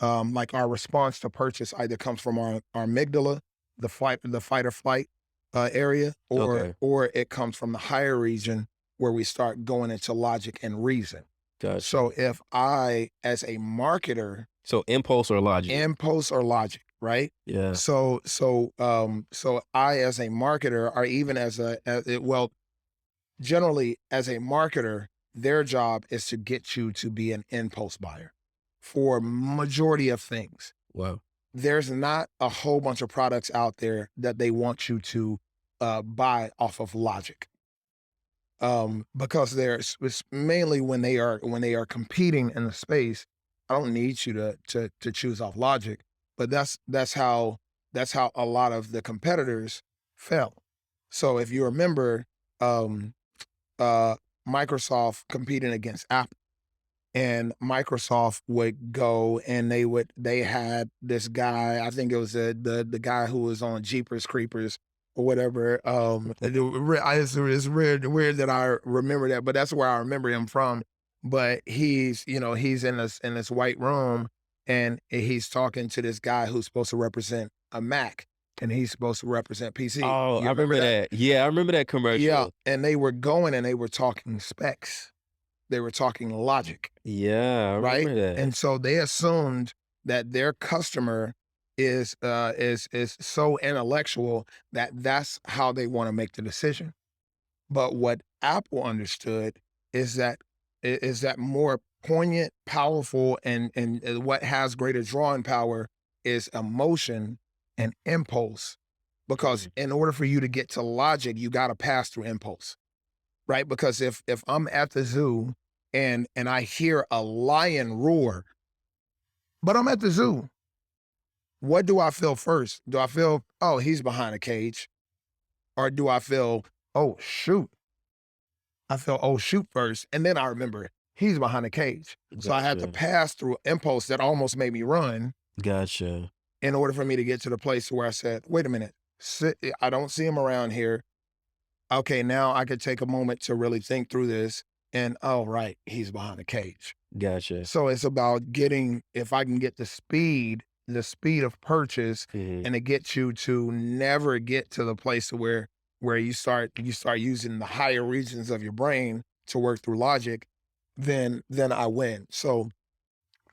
like our response to purchase either comes from our amygdala, the fight or flight area, or Okay. or it comes from the higher region where we start going into logic and reason. Gotcha. So if I, as a marketer, So impulse or logic? impulse or logic, right? Yeah. So I, as a marketer, or even generally as a marketer, their job is to get you to be an impulse buyer for majority of things. Wow. There's not a whole bunch of products out there that they want you to buy off of logic, because there's it's mainly when they are competing in the space. I don't need you to choose off logic, but that's how a lot of the competitors fell. So if you remember, um, uh, Microsoft competing against Apple, and Microsoft would go and they had this guy, I think it was the guy who was on Jeepers Creepers or whatever. It's weird that I remember that, but that's where I remember him from. But he's in this white room, and he's talking to this guy who's supposed to represent a Mac, and he's supposed to represent PC. Oh, You I remember remember that? that. Yeah, I remember that Yeah, commercial. and they were going and they were talking specs. They were talking logic. Yeah, I Right? remember that. And so they assumed that their customer is so intellectual that that's how they wanna make the decision. But what Apple understood is that more poignant, powerful, and what has greater drawing power is emotion and impulse. Because Mm, in order for you to get to logic, you got to pass through impulse, right? Because if I'm at the zoo and I hear a lion roar, but I'm at the zoo, what do I feel first? Do I feel, oh, he's behind a cage? Or do I feel, oh, shoot, I felt, oh, shoot first. And then I remember he's behind a cage. So I had to gotcha. pass through impulse that almost made me run Gotcha. in order for me to get to the place where I said, wait a minute, I don't see him around here. Okay, now I could take a moment to really think through this. And oh, right, he's behind a cage. Gotcha. So it's about getting, if I can get the speed of purchase, Mhm. and it gets you to never get to the place where you start using the higher regions of your brain to work through logic, then I win. So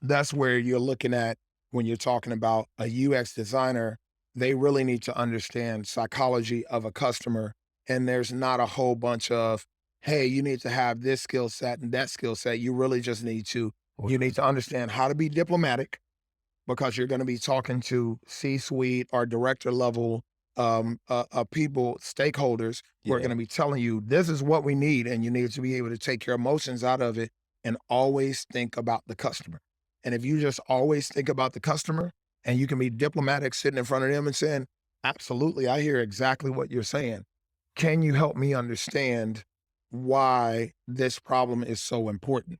that's where you're looking at when you're talking about a UX designer. They really need to understand psychology of a customer. And there's not a whole bunch of, hey, you need to have this skill set and that skill set. You really just you need to understand how to be diplomatic, because you're going to be talking to C-suite or director level people, stakeholders who are Yeah. going to be telling you this is what we need, and you need to be able to take your emotions out of it and always think about the customer. And if you just always think about the customer and you can be diplomatic sitting in front of them and saying, absolutely, I hear exactly what you're saying. Can you help me understand why this problem is so important?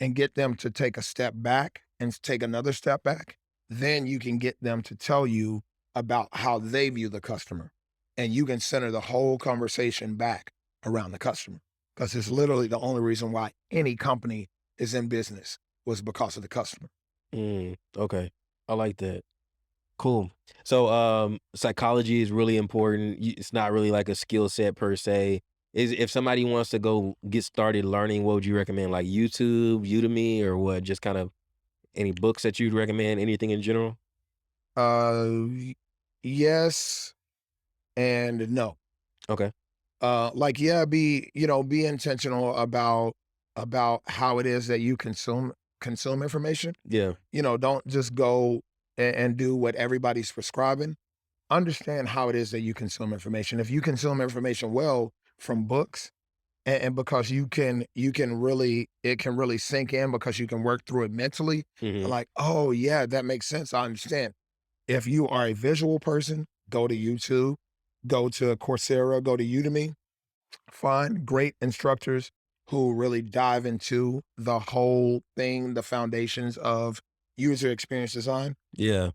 And get them to take a step back and take another step back, then you can get them to tell you about how they view the customer. And you can center the whole conversation back around the customer, because it's literally the only reason why any company is in business was because of the customer. Okay. I like that. Cool. So, psychology is really important. It's not really like a skill set per se. Is if somebody wants to go get started learning, what would you recommend? Like YouTube, Udemy, or what? Just kind of any books that you'd recommend? Anything in general? Y yes and no. Okay. Like, yeah, be intentional about how it is that you consume information. Yeah. Don't just go and do what everybody's prescribing. Understand how it is that you consume information. If you consume information well from books, and because you can really, it can really sink in because you can work through it mentally. Hmm. Like, oh yeah, that makes sense. I understand. If you are a visual person, go to YouTube, go to Coursera, go to Udemy, find great instructors who really dive into the whole thing, the foundations of user experience design. Yeah.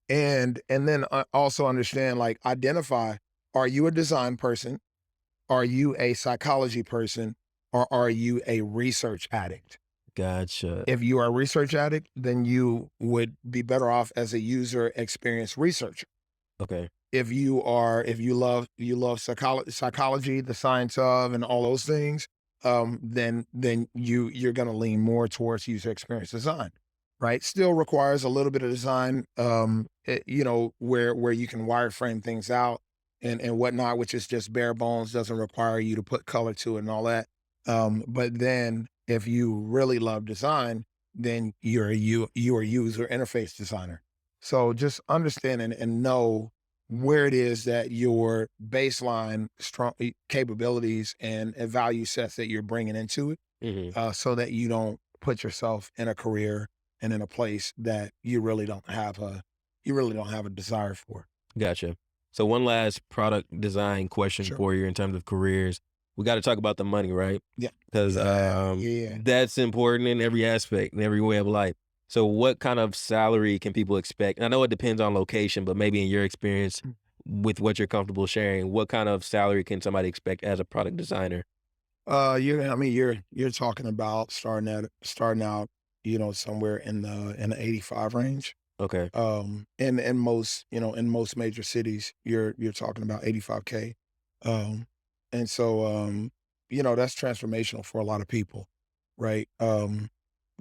And then also understand, like, identify, are you a design person? Are you a psychology person? Or are you a research addict? Gotcha. If you are a research addict, then you would be better off as a user experience researcher. Okay. If you love psychology, the science of, and all those things, then you're going to lean more towards user experience design, right? Still requires a little bit of design, where you can wireframe things out and whatnot, which is just bare bones, doesn't require you to put color to it and all that. But then if you really love design, then you're a user interface designer. So just understand and know where it is that your baseline strong capabilities and value sets that you're bringing into it, Hmm. so that you don't put yourself in a career and in a place that you really don't have a desire for. Gotcha. So one last product design question Sure. for you in terms of careers. We got to talk about the money, right? Yeah. Because Yeah. Yeah. that's important in every aspect, in every way of life. So what kind of salary can people expect? And I know it depends on location, but maybe in your experience with what you're comfortable sharing, what kind of salary can somebody expect as a product designer? You're talking about starting out, somewhere in the 85 range. Okay. In most major cities, you're talking about 85K. Um, and so, that's transformational for a lot of people, right?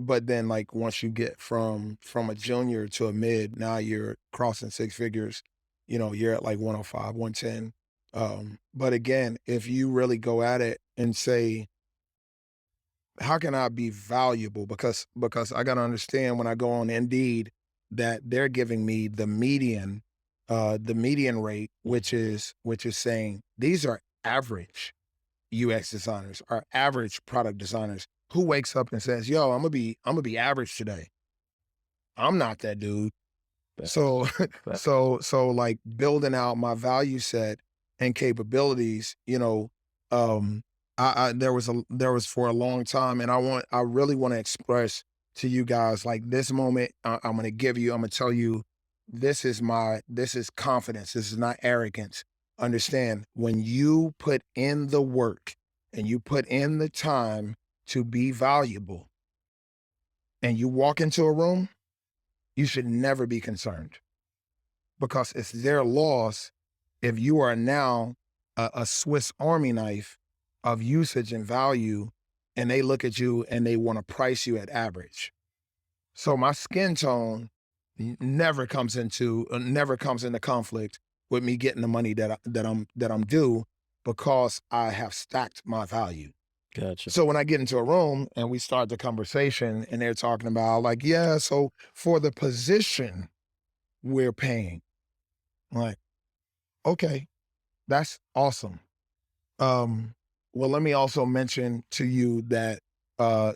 But then, like, once you get from a junior to a mid, now you're crossing six figures. You're at like 105, 110. But again, if you really go at it and say, how can I be valuable? Because I gotta understand when I go on Indeed that they're giving me the median rate, which is saying these are average UX designers, are average product designers. Who wakes up and says, "Yo, I'm gonna be average today." I'm not that dude. Facts. So Facts. so like building out my value set and capabilities, there was for a long time, and I really want to express to you guys like this moment. I'm gonna give you. I'm gonna tell you. This is confidence. This is not arrogance. Understand when you put in the work and you put in the time to be valuable, and you walk into a room, you should never be concerned because it's their loss if you are now a Swiss Army knife of usage and value, and they look at you and they want to price you at average. So my skin tone never comes into conflict with me getting the money that I'm due because I have stacked my value. Gotcha. So when I get into a room and we start the conversation and they're talking about like, yeah, so for the position we're paying, I'm like, okay, that's awesome. Um, well, let me also mention to you that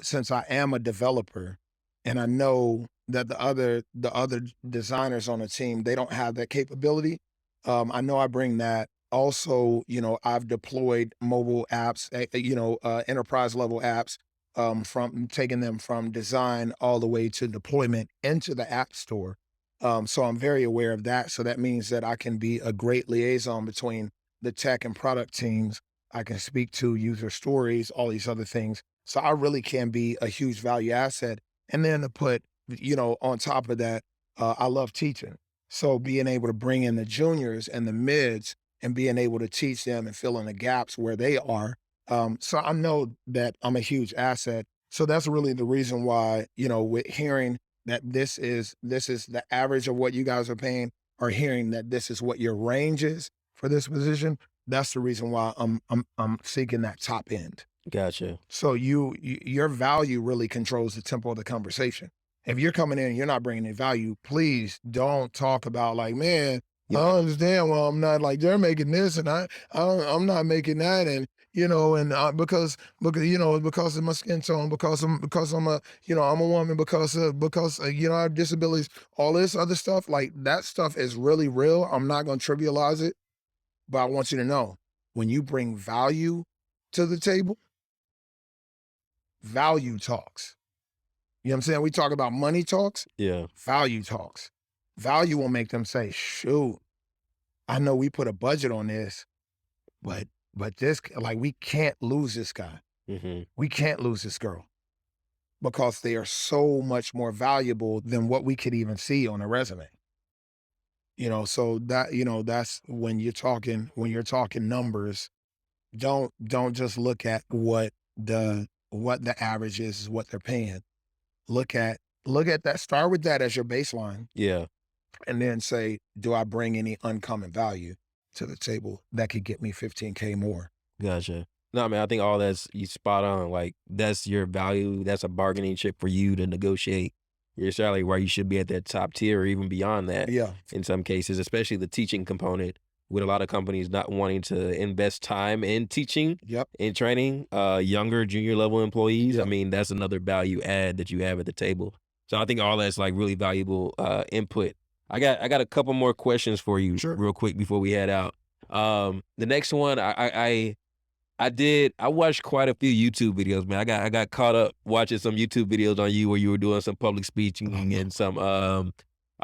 since I am a developer and I know that the other designers on the team, they don't have that capability. I know I bring that. Also, I've deployed mobile apps, enterprise level apps, from taking them from design all the way to deployment into the app store. So I'm very aware of that. So that means that I can be a great liaison between the tech and product teams. I can speak to user stories, all these other things. So I really can be a huge value asset. And then to put, on top of that, I love teaching. So being able to bring in the juniors and the mids and being able to teach them and fill in the gaps where they are. So I know that I'm a huge asset. So that's really the reason why, with hearing that this is the average of what you guys are paying, or hearing that this is what your range is for this position, that's the reason why I'm seeking that top end. Gotcha. So your value really controls the tempo of the conversation. If you're coming in and you're not bringing any value, please don't talk about like, man, I Yep. don't understand why I'm not like they're making this and I'm not making that, and and because of my skin tone, because I'm I'm a woman, because I have disabilities, all this other stuff, like that stuff is really real. I'm not gonna trivialize it, but I want you to know when you bring value to the table, value talks. You know what I'm saying? We talk about money talks, Yeah. value talks. Value will make them say, shoot, I know we put a budget on this, but this, like, we can't lose this guy. Hmm. We can't lose this girl because they are so much more valuable than what we could even see on a resume. So that's when you're talking numbers, don't just look at what the average is what they're paying. Look at look at that. Start with that as your baseline, Yeah. and then say, do I bring any uncommon value to the table that could get me 15K more? Gotcha. No, man, I think all that's you spot on. Like that's your value. That's a bargaining chip for you to negotiate your salary where you should be at that top tier or even beyond that Yeah. in some cases, especially the teaching component with a lot of companies not wanting to invest time in teaching Yep. and training younger junior level employees. I Yep. mean, that's another value add that you have at the table. So I think all that's like really valuable input. I got a couple more questions for you Sure. real quick before we head out. The next one I watched quite a few YouTube videos, man. I got caught up watching some YouTube videos on you where you were doing some public speaking and some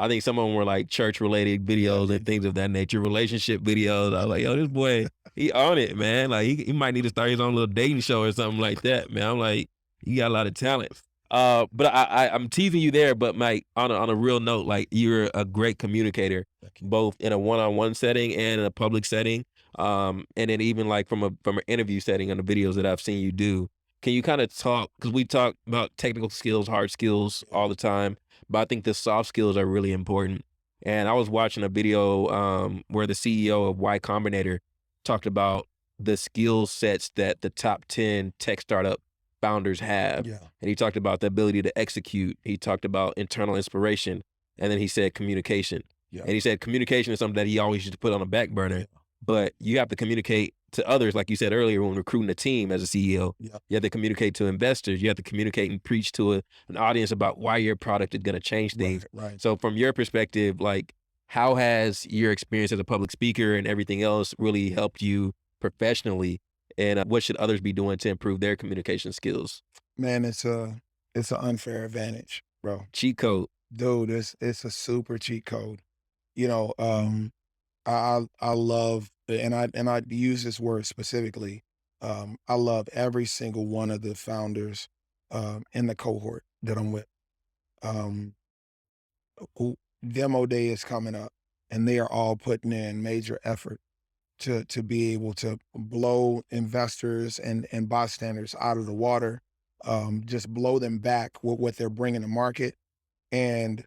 I think some of them were like church related Yeah, videos and things of that nature, relationship videos. I was like, yo, this boy, he on it, man. Like he might need to start his own little dating show or something like that, man. I'm like, you got a lot of talent. But I'm teasing you there, but Mike, on a real note, like you're a great communicator, thank you. both in a one-on-one setting and in a public setting. And then even like from an interview setting on the videos that I've seen you do, can you kind of talk? Because we talk about technical skills, hard skills Yeah. all the time, but I think the soft skills are really important. And I was watching a video where the CEO of Y Combinator talked about the skill sets that the top 10 tech startup founders have. Yeah. And he talked about the ability to execute. He talked about internal inspiration. And then he said communication. Yeah. And he said communication is something that he always used to put on the back burner. Yeah. But you have to communicate to others, like you said earlier, when recruiting a team as a CEO. Yeah. You have to communicate to investors. You have to communicate and preach to an audience about why your product is going to change things. Right. So from your perspective, like, how has your experience as a public speaker and everything else really helped you professionally? And what should others be doing to improve their communication skills? Man, it's an unfair advantage, bro. Cheat code. Dude, it's a super cheat code. You know, I love, and I use this word specifically. I love every single one of the founders in the cohort that I'm with. Um, Demo day is coming up, and they are all putting in major effort to be able to blow investors and bystanders out of the water, just blow them back with what they're bringing to market. And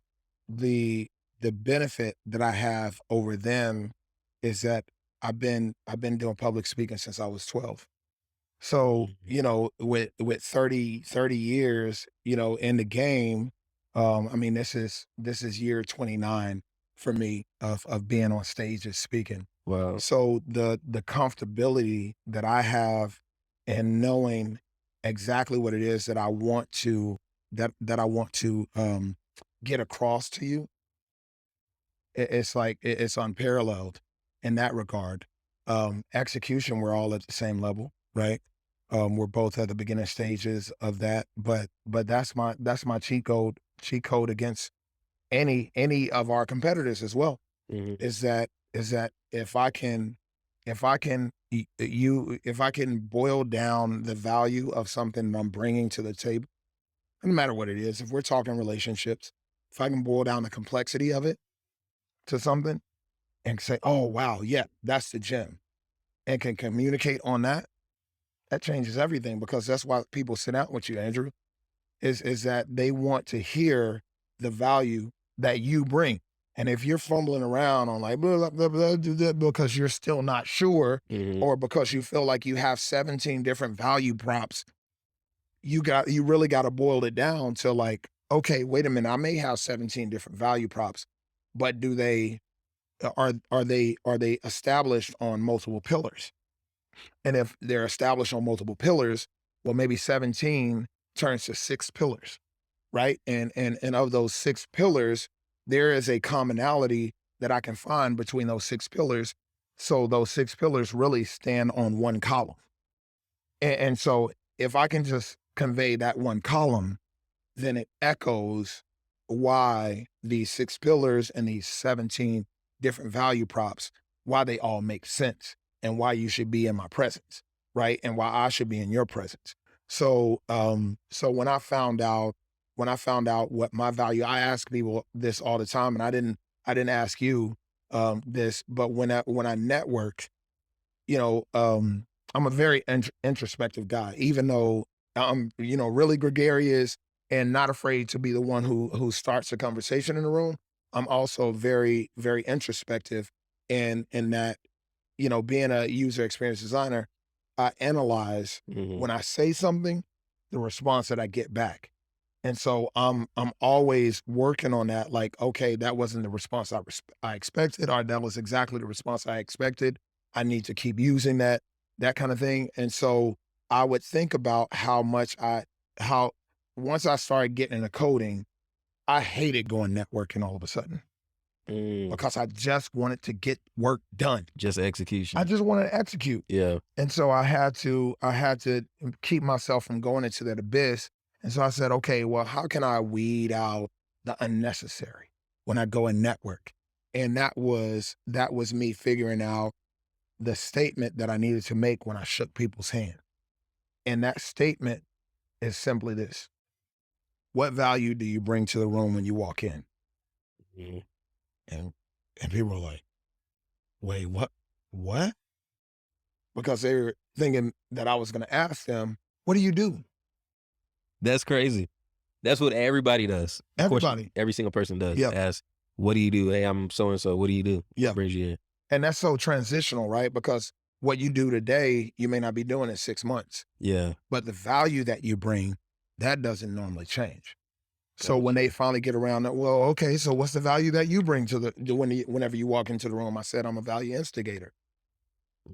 the benefit that I have over them is that I've been doing public speaking since I was 12. So, Mhm. you know, with 30 years, you know, in the game, I mean, this is year 29 for me of being on stages speaking. Wow. So the comfortability that I have in knowing exactly what it is that I want to get across to you, it's like it's unparalleled in that regard. Execution, we're all at the same level, right? We're both at the beginning stages of that, but that's my cheat code against any of our competitors as well. Hmm. Is that if I can boil down the value of something that I'm bringing to the table, no matter what it is, if we're talking relationships, if I can boil down the complexity of it to something and say, oh wow, yeah, that's the gem, and can communicate on that, that changes everything, because that's why people sit down with you, Andrew, is that they want to hear the value that you bring. And if you're fumbling around on like blah, blah, blah, blah, because you're still not sure, Hmm. or because you feel like you have 17 different value props, you really got to boil it down to like, okay, wait a minute, I may have 17 different value props, but do they are they established on multiple pillars? And if they're established on multiple pillars, well, maybe 17 turns to 6 pillars, right? And of those 6 pillars, there is a commonality that I can find between those 6 pillars. So those 6 pillars really stand on one column. And so if I can just convey that one column, then it echoes why these 6 pillars and these 17 different value props, why they all make sense, and why you should be in my presence, right? And why I should be in your presence. So when I found out what my value, I ask people this all the time, and I didn't ask you this, but when I network, you know, I'm a very introspective guy, even though I'm, really gregarious and not afraid to be the one who starts a conversation in the room. I'm also very, very introspective in that, being a user experience designer, I analyze Hmm. when I say something, the response that I get back. And so I'm always working on that. Like, okay, that wasn't the response I expected, or that was exactly the response I expected. I need to keep using that kind of thing. And so I would think about how once I started getting into coding, I hated going networking all of a sudden, Mm. because I just wanted to get work done. Just I execution. just wanted to execute. Yeah. And so I had to keep myself from going into that abyss. And so I said, okay, well, how can I weed out the unnecessary when I go and network? And that was me figuring out the statement that I needed to make when I shook people's hand. And that statement is simply this: what value do you bring to the room when you walk in? Mhm. And and people were like, wait, what? What? Because they were thinking that I was gonna ask them, what do you do? That's crazy. That's what everybody does. Of course, Everybody. every single person does. Yep. Ask, what do you do? Hey, I'm so and so. What do you do? What Yep. brings you in? And that's so transitional, right? Because what you do today, you may not be doing in 6 months, Yeah. but the value that you bring, that doesn't normally change. So when Gotcha. they finally get around that, well, okay, so what's the value that you bring to whenever you walk into the room? I said, I'm a value instigator.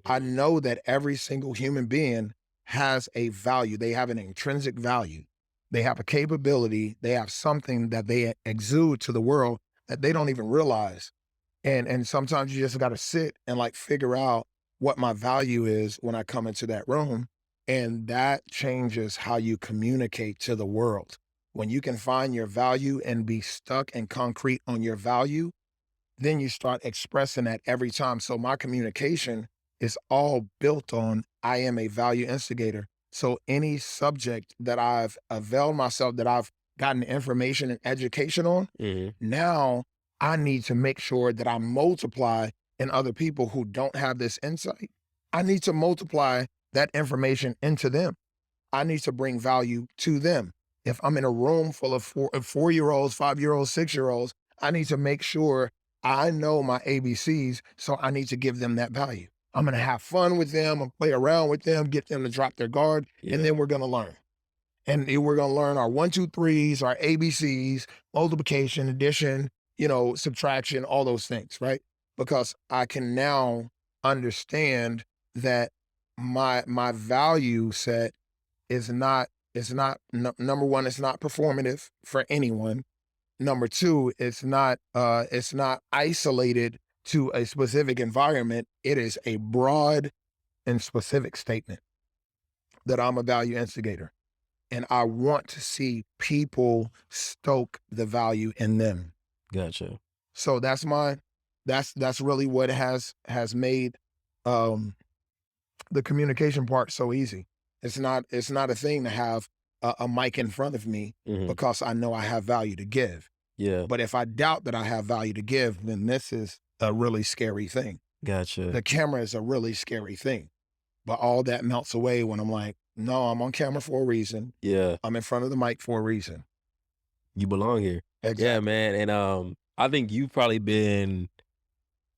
I Mhm. know that every single human being has a value. They have an intrinsic value. They have a capability. They have something that they exude to the world that they don't even realize. And sometimes you just got to sit and like figure out what my value is when I come into that room, and that changes how you communicate to the world. When you can find your value and be stuck and concrete on your value, then you start expressing that every time. So my communication is all built on I am a value instigator. So any subject that I've availed myself, that I've gotten information and education on, Mhm. now I need to make sure that I multiply in other people who don't have this insight. I need to multiply that information into them. I need to bring value to them. If I'm in a room full of 4 year olds, 5 year olds, 6 year olds, I need to make sure I know my ABCs. So I need to give them that value. I'm going to have fun with them and play around with them, get them to drop their guard, and Yeah. then we're going to learn. And we're going to learn our one, two, threes, our ABCs, multiplication, addition, subtraction, all those things, right? Because I can now understand that my value set number one, it's not performative for anyone. Number two, it's not isolated to a specific environment. It is a broad and specific statement that I'm a value instigator. And I want to see people stoke the value in them. Gotcha. So that's really what has made um the communication part so easy. It's not a thing to have a mic in front of me Mhm. because I know I have value to give. Yeah. But if I doubt that I have value to give, then this is a really scary thing. Gotcha. The camera is a really scary thing. But all that melts away when I'm like, no, I'm on camera for a reason. Yeah. I'm in front of the mic for a reason. You belong here. Yeah, Exactly. man, and, I think you've probably been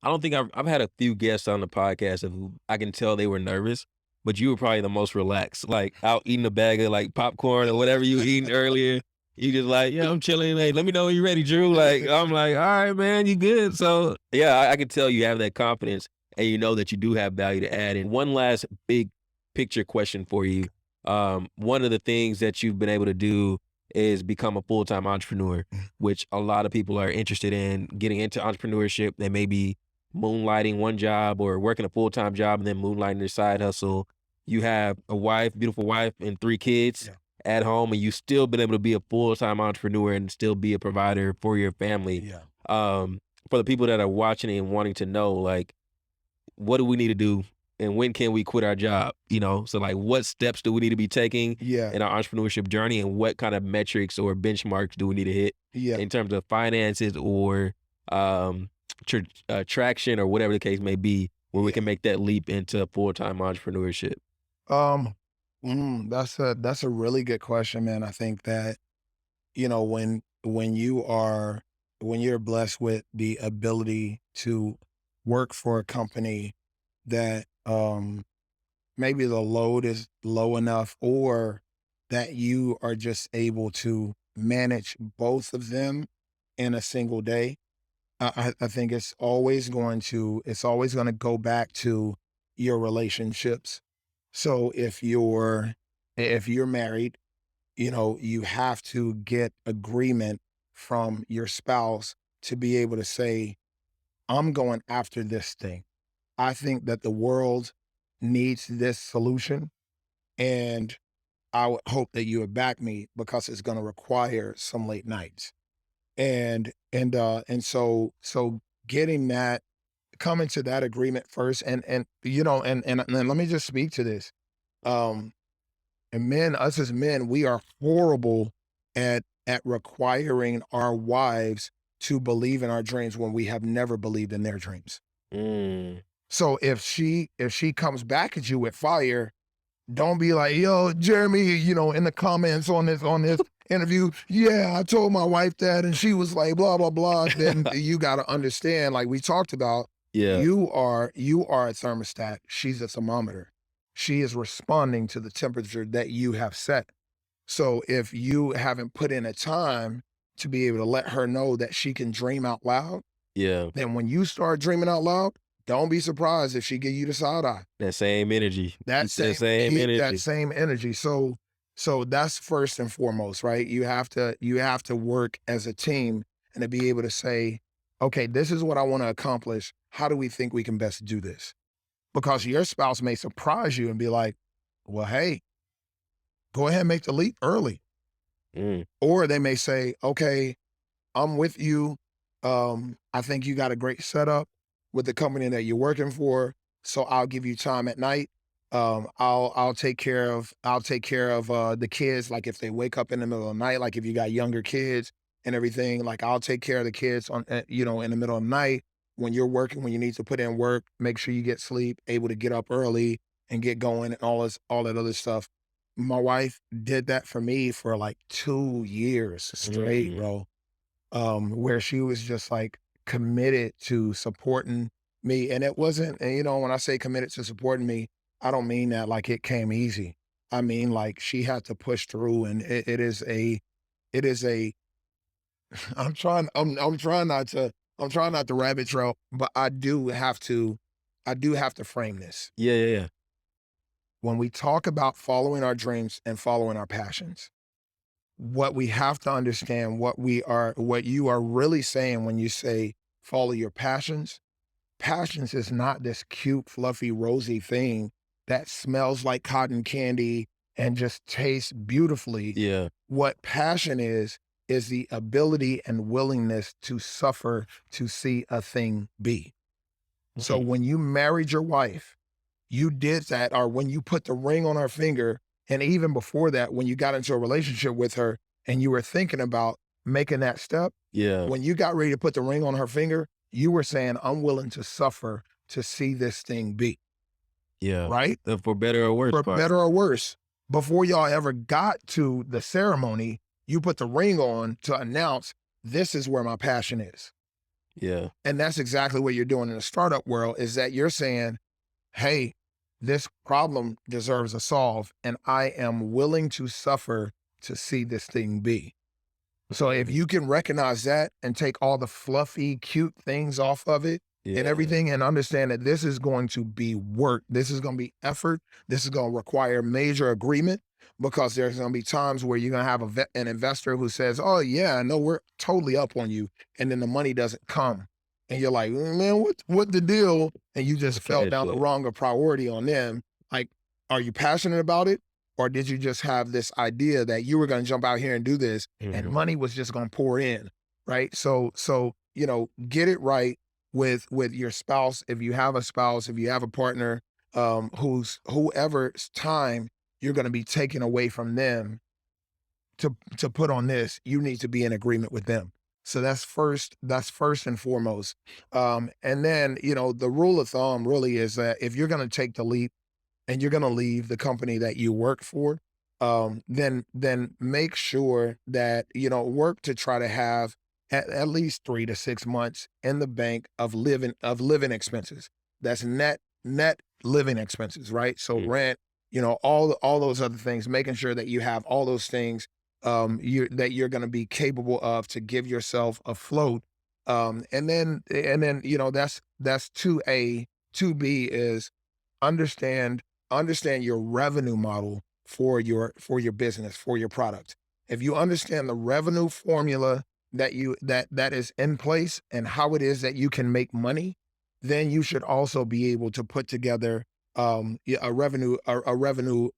I don't think I've had a few guests on the podcast of who I can tell they were nervous, but you were probably the most relaxed, like, out eating a bag of, like, popcorn or whatever you were eating earlier. You just like, "Yeah, I'm chilling, hey, let me know when you're ready, Drew." Like, I'm like, "Alright, man, you good." So, yeah, I can tell you have that confidence and you know that you do have value to add. And one last big picture question for you. One of the things that you've been able to do is become a full-time entrepreneur, which a lot of people are interested in getting into entrepreneurship. They may be moonlighting one job or working a full-time job and then moonlighting their side hustle. You have a wife, beautiful wife, and 3 kids Yeah. at home, and you still been able to be a full-time entrepreneur and still be a provider for your family. Yeah. Um, for the people that are watching and wanting to know, like, what do we need to do and when can we quit our job? So like what steps do we need to be taking Yeah. in our entrepreneurship journey and what kind of metrics or benchmarks do we need to hit Yeah. in terms of finances or um, traction or whatever the case may be where we Yeah. can make that leap into full-time entrepreneurship? Um, that's a really good question, man. I think that, when you're blessed with the ability to work for a company that maybe the load is low enough, or that you are just able to manage both of them in a single day. I think it's always going to go back to your relationships. So if you're married, you have to get agreement from your spouse to be able to say, I'm going after this thing. I think that the world needs this solution, and I would hope that you would back me because it's going to require some late nights. And getting that, coming to that agreement first, and let me just speak to this. Um, and men, us as men, we are horrible at requiring our wives to believe in our dreams when we have never believed in their dreams. Mm, So if she comes back at you with fire, don't be like, yo, Jeremy, in the comments on this interview, yeah, I told my wife that and she was like, blah, blah, blah. Then you gotta understand, like we talked about, Yeah. You are a thermostat. She's a thermometer. She is responding to the temperature that you have set. So if you haven't put in a time to be able to let her know that she can dream out loud, Yeah. then when you start dreaming out loud, don't be surprised if she give you the side eye. That same energy. That Keep that same same keep that energy. same energy. So that's first and foremost, right? You have to work as a team and to be able to say, okay, this is what I want to accomplish. How do we think we can best do this? Because your spouse may surprise you and be like, well, hey, go ahead and make the leap early. Mm. Or they may say, okay, I'm with you. I think you got a great setup with the company that you're working for. So I'll give you time at night. I'll take care of the kids. Like if they wake up in the middle of the night, like if you got younger kids and everything, like I'll take care of the kids in the middle of the night when you're working, when you need to put in work, make sure you get sleep, able to get up early and get going and all that other stuff. My wife did that for me for like 2 years straight, Mm. bro, where she was just like committed to supporting me. And it wasn't, and, when I say committed to supporting me, I don't mean that like it came easy. I mean like she had to push through, and it is a. I'm trying not to rabbit trail, but I do have to frame this. Yeah, yeah, yeah. When we talk about following our dreams and following our passions, what we have to understand, what you are really saying when you say follow your passions. Passions is not this cute, fluffy, rosy thing that smells like cotton candy and just tastes beautifully. Yeah. What passion is the ability and willingness to suffer to see a thing be. So Mm. when you married your wife, you did that, or when you put the ring on her finger, and even before that, when you got into a relationship with her and you were thinking about making that step, Yeah. when you got ready to put the ring on her finger, you were saying, I'm willing to suffer to see this thing be, Yeah. right? The for better or worse For part. better or worse. Before y'all ever got to the ceremony, you put the ring on to announce, this is where my passion is. Yeah. And that's exactly what you're doing in the startup world, is that you're saying, hey, this problem deserves a solve, and I am willing to suffer to see this thing be. So if Mm. you can recognize that and take all the fluffy, cute things off of it and Yeah. everything, and understand that this is going to be work, this is going to be effort, this is going to require major agreement, because there's going to be times where you're going to have an investor who says, oh, yeah, no, we're totally up on you. And then the money doesn't come. And you're like, man, what the deal? And you just fell Cash down the flow. wrong priority on them. Like, are you passionate about it? Or did you just have this idea that you were going to jump out here and do this and Mhm. money was just going to pour in, right? So get it right with your spouse. If you have a spouse, if you have a partner, whoever's time you're going to be taking away from them to put on this, you need to be in agreement with them. So that's first and foremost. And then the rule of thumb really is that if you're going to take the leap and you're going to leave the company that you work for, then make sure that work to try to have at least 3 to 6 months in the bank of living expenses. That's net living expenses, right? So Mm. rent, all those other things, making sure that you have all those things you're going to be capable of to give yourself afloat. And then that's 2A. 2B is understand understand your revenue model for your business, for your product. If you understand the revenue formula that is in place and how it is that you can make money, then you should also be able to put together a revenue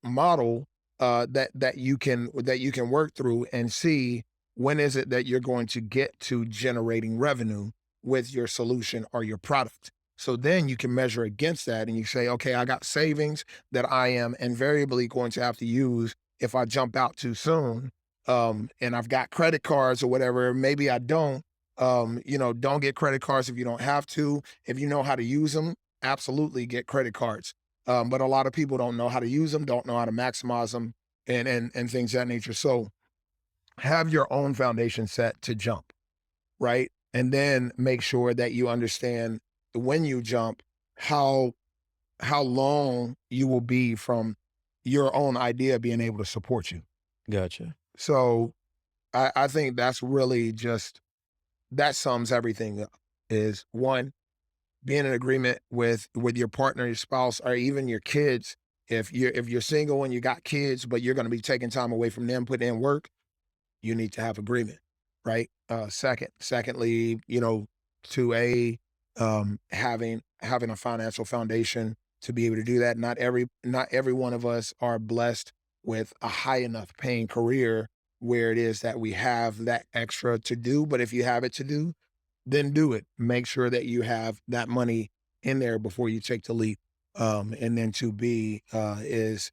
model that you can work through and see when is it that you're going to get to generating revenue with your solution or your product. So then you can measure against that and you say, okay, I got savings that I am invariably going to have to use if I jump out too soon. And I've got credit cards or whatever. Maybe I don't. Don't get credit cards if you don't have to. If you know how to use them, absolutely get credit cards. But a lot of people don't know how to use them, don't know how to maximize them, and things of that nature. So have your own foundation set to jump, right? And then make sure that you understand when you jump, how long you will be from your own idea being able to support you. Gotcha. So I think that's really just that sums everything up. Is one, being in agreement with your partner, your spouse, or even your kids. If you're single and you got kids, but you're going to be taking time away from them, putting in work, you need to have agreement, right? Secondly, to having a financial foundation to be able to do that. Not every one of us are blessed with a high enough paying career where it is that we have that extra to do. But if you have it to do, then do it. Make sure that you have that money in there before you take the leap. And then to be is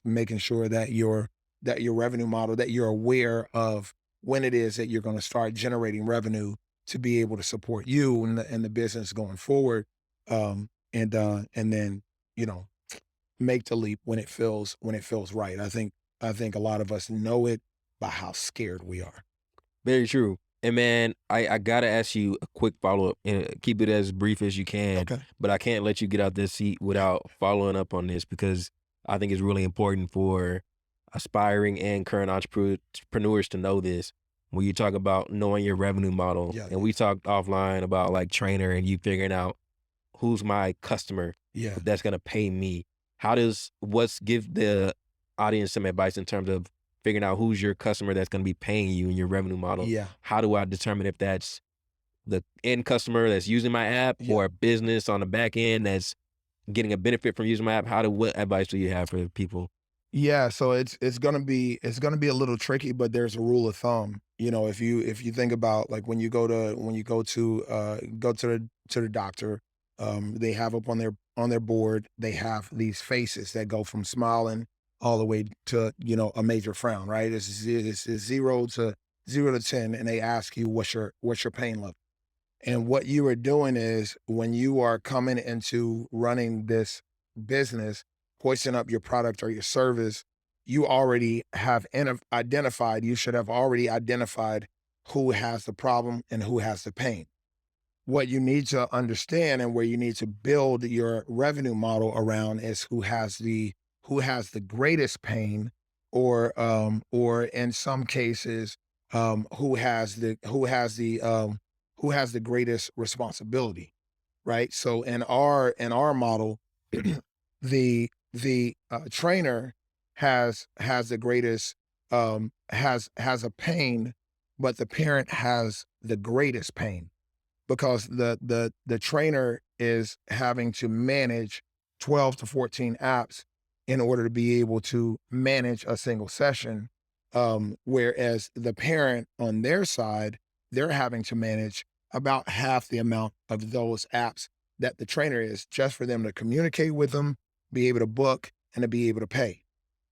making sure that your revenue model, that you're aware of when it is that you're going to start generating revenue to be able to support you and the business going forward. And then you know make the leap when it feels right. I think a lot of us know it by how scared we are. Very true. And man, I gotta ask you a quick follow up and keep it as brief as you can, Okay. but I can't let you get out this seat without following up on this because I think it's really important for aspiring and current entrepreneurs to know this. When you talk about knowing your revenue model, Yeah. and we talked offline about like trainer and you figuring out who's my customer Yeah. that's gonna pay me. What's give the audience some advice in terms of figuring out who's your customer that's gonna be paying you in your revenue model? Yeah. How do I determine if that's the end customer that's using my app Yeah. or a business on the back end that's getting a benefit from using my app? What advice do you have for people? Yeah, so it's gonna be a little tricky, but there's a rule of thumb. If you think about like when you go to the doctor, they have up on their board, they have these faces that go from smiling all the way to a major frown, right? It's 0 to 10, and they ask you what's your pain level. And what you are doing is when you are coming into running this business, hoisting up your product or your service, you already have identified, you should have already identified who has the problem and who has the pain. What you need to understand and where you need to build your revenue model around is who has the greatest pain, or in some cases, who has the greatest responsibility, right? So in our model, the trainer has the greatest, has a pain, but the parent has the greatest pain because the trainer is having to manage 12 to 14 apps in order to be able to manage a single session. Whereas the parent on their side, they're having to manage about half the amount of those apps that the trainer is, just for them to communicate with them, be able to book, and to be able to pay.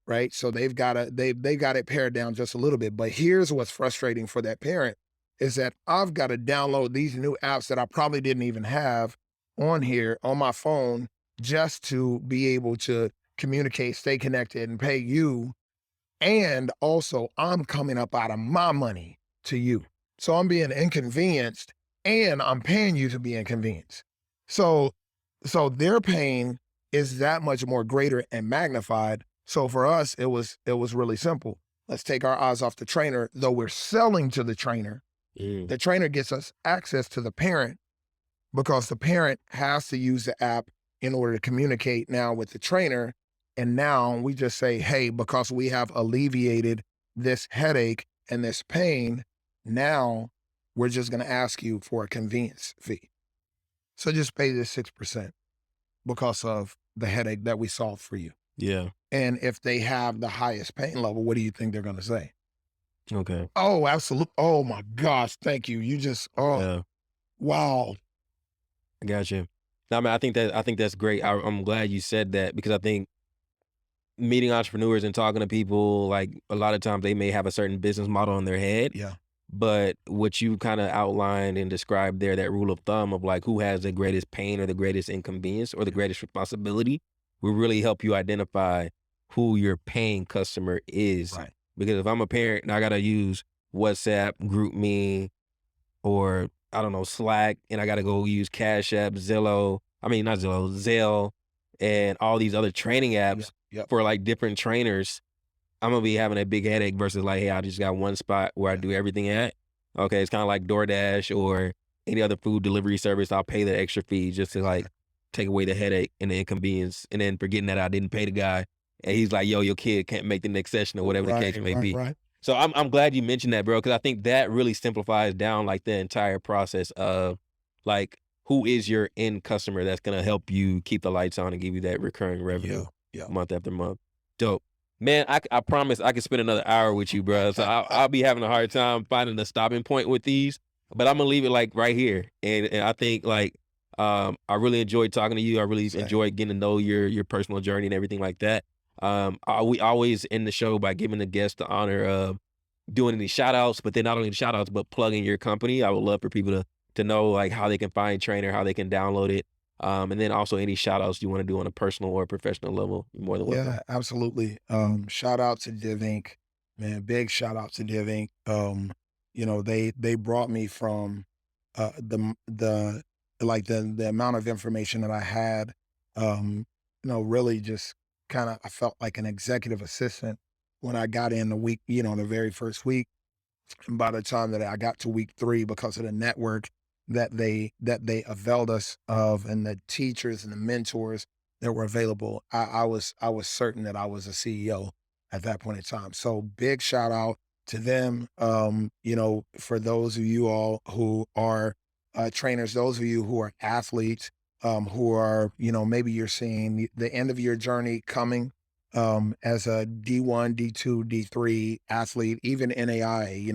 Right. So they got it pared down just a little bit. But here's what's frustrating for that parent is that I've got to download these new apps that I probably didn't even have on here on my phone just to be able to communicate, stay connected, and pay you. And also, I'm coming up out of my money to you. So I'm being inconvenienced and I'm paying you to be inconvenienced. So their pain is that much more greater and magnified. So for us, it was really simple. Let's take our eyes off the trainer. Though we're selling to the Mm, trainer gets us access to the parent because the parent has to use the app in order to communicate now with the trainer. And now we just say, hey, because we have alleviated this headache and this pain, now we're just going to ask you for a convenience fee. So just pay this 6% because of the headache that we solved for you. yeah. And if they have the highest pain level, what do you think they're going to say? Okay. Oh, absolutely. Oh my gosh. Thank you. Oh, Yeah. wow. I got you. No, I mean, I think that's great. I'm glad you said that because I think meeting entrepreneurs and talking to people, like a lot of times they may have a certain business model in their head, Yeah. but what you kind of outlined and described there, that rule of thumb of like who has the greatest pain or the greatest inconvenience or the greatest responsibility, will really help you identify who your paying customer is. Right. Because if I'm a parent and I gotta use WhatsApp, GroupMe, or I don't know, Slack, and I gotta go use Cash App, Zillow. I mean, not Zillow, Zelle, and all these other training Yep, apps yep, for like different trainers, I'm gonna be having a big headache versus like, hey, I just got one spot where I yeah, do everything at. Okay, it's kind of like DoorDash or any other food delivery service. I'll pay the extra fee just to like exactly. take away the headache and the inconvenience, and then forgetting that I didn't pay the guy, and he's like, "Yo, your kid can't make the next session," or whatever the case Right, may right, be. right. So I'm glad you mentioned that, bro, because I think that really simplifies down like the entire process of like who is your end customer that's gonna help you keep the lights on and give you that recurring revenue Yeah, yeah. month after month. Dope. Man, I promise I could spend another hour with you, bro. So I'll be having a hard time finding a stopping point with these, but I'm gonna leave it like right here. And I think like I really enjoyed talking to you. I really Same. enjoyed getting to know your personal journey and everything like that. We always end the show by giving the guest the honor of doing any shout outs, but then not only the shout outs, but plugging your company. I would love for people to know like how they can find Trainer, how they can download it. And then also any shout outs you want to do on a personal or professional level, you're more than welcome. Yeah, absolutely. Shout out to DivInc, man. Big shout out to DivInc. They brought me from the like the amount of information that I had. Really just kind of I felt like an executive assistant when I got in the week. The very first week. And by the time that I got to week 3, because of the network that they availed us of and the teachers and the mentors that were available, I was certain that I was a CEO at that point in time. So big shout out to them. For those of you all who are trainers, those of you who are athletes, who are, maybe you're seeing the end of your journey coming as a D1, D2, D3 athlete, even NAI,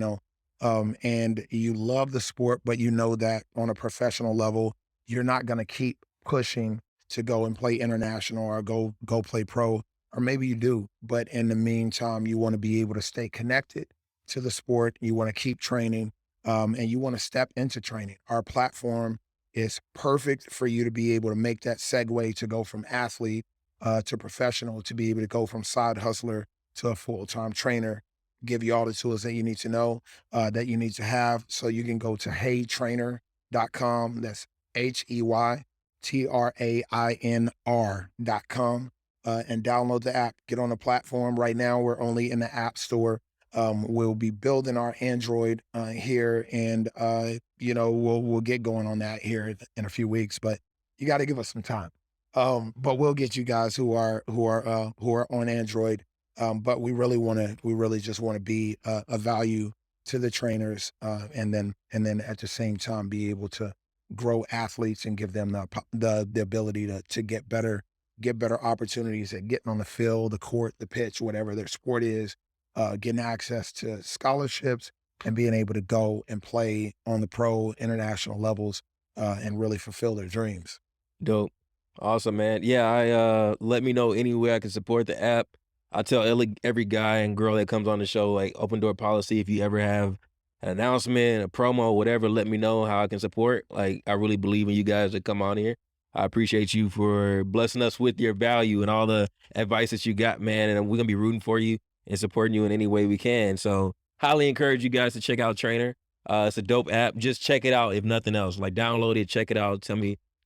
and you love the sport, but you know that on a professional level, you're not going to keep pushing to go and play international or go play pro, or maybe you do, but in the meantime, you want to be able to stay connected to the sport. You want to keep training, and you want to step into training. Our platform is perfect for you to be able to make that segue to go from athlete to professional, to be able to go from side hustler to a full-time trainer, give you all the tools that you need to know, that you need to have. So you can go to heytrainer.com. That's HEYTRAINR.com, and download the app. Get on the platform. Right now, we're only in the App Store. We'll be building our Android here, and we'll get going on that here in a few weeks. But you got to give us some time. But we'll get you guys who are on Android. But we really just want to be a value to the trainers, and then at the same time be able to grow athletes and give them the ability to get better opportunities at getting on the field, the court, the pitch, whatever their sport is, getting access to scholarships and being able to go and play on the pro international levels, and really fulfill their dreams. Dope. Awesome, man. Yeah, let me know any way I can support the app. I tell every guy and girl that comes on the show, like open door policy. If you ever have an announcement, a promo, whatever, let me know how I can support. Like I really believe in you guys that come on here. I appreciate you for blessing us with your value and all the advice that you got, man. And we're gonna be rooting for you and supporting you in any way we can. So highly encourage you guys to check out Trainer. It's a dope app. Just check it out if nothing else. Like download it, check it out.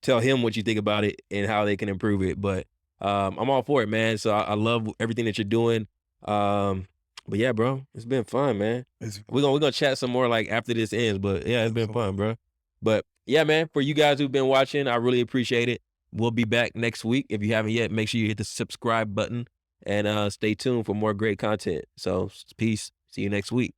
Tell him what you think about it and how they can improve it. But I'm all for it, man. So I love everything that you're doing. But yeah, bro, it's been fun, man. It's We're gonna chat some more like after this ends. But yeah, it's been absolutely. fun, bro. But yeah, man, for you guys who've been watching, I really appreciate it. We'll be back next week. If you haven't yet, make sure you hit the subscribe button and stay tuned for more great content. So peace. See you next week.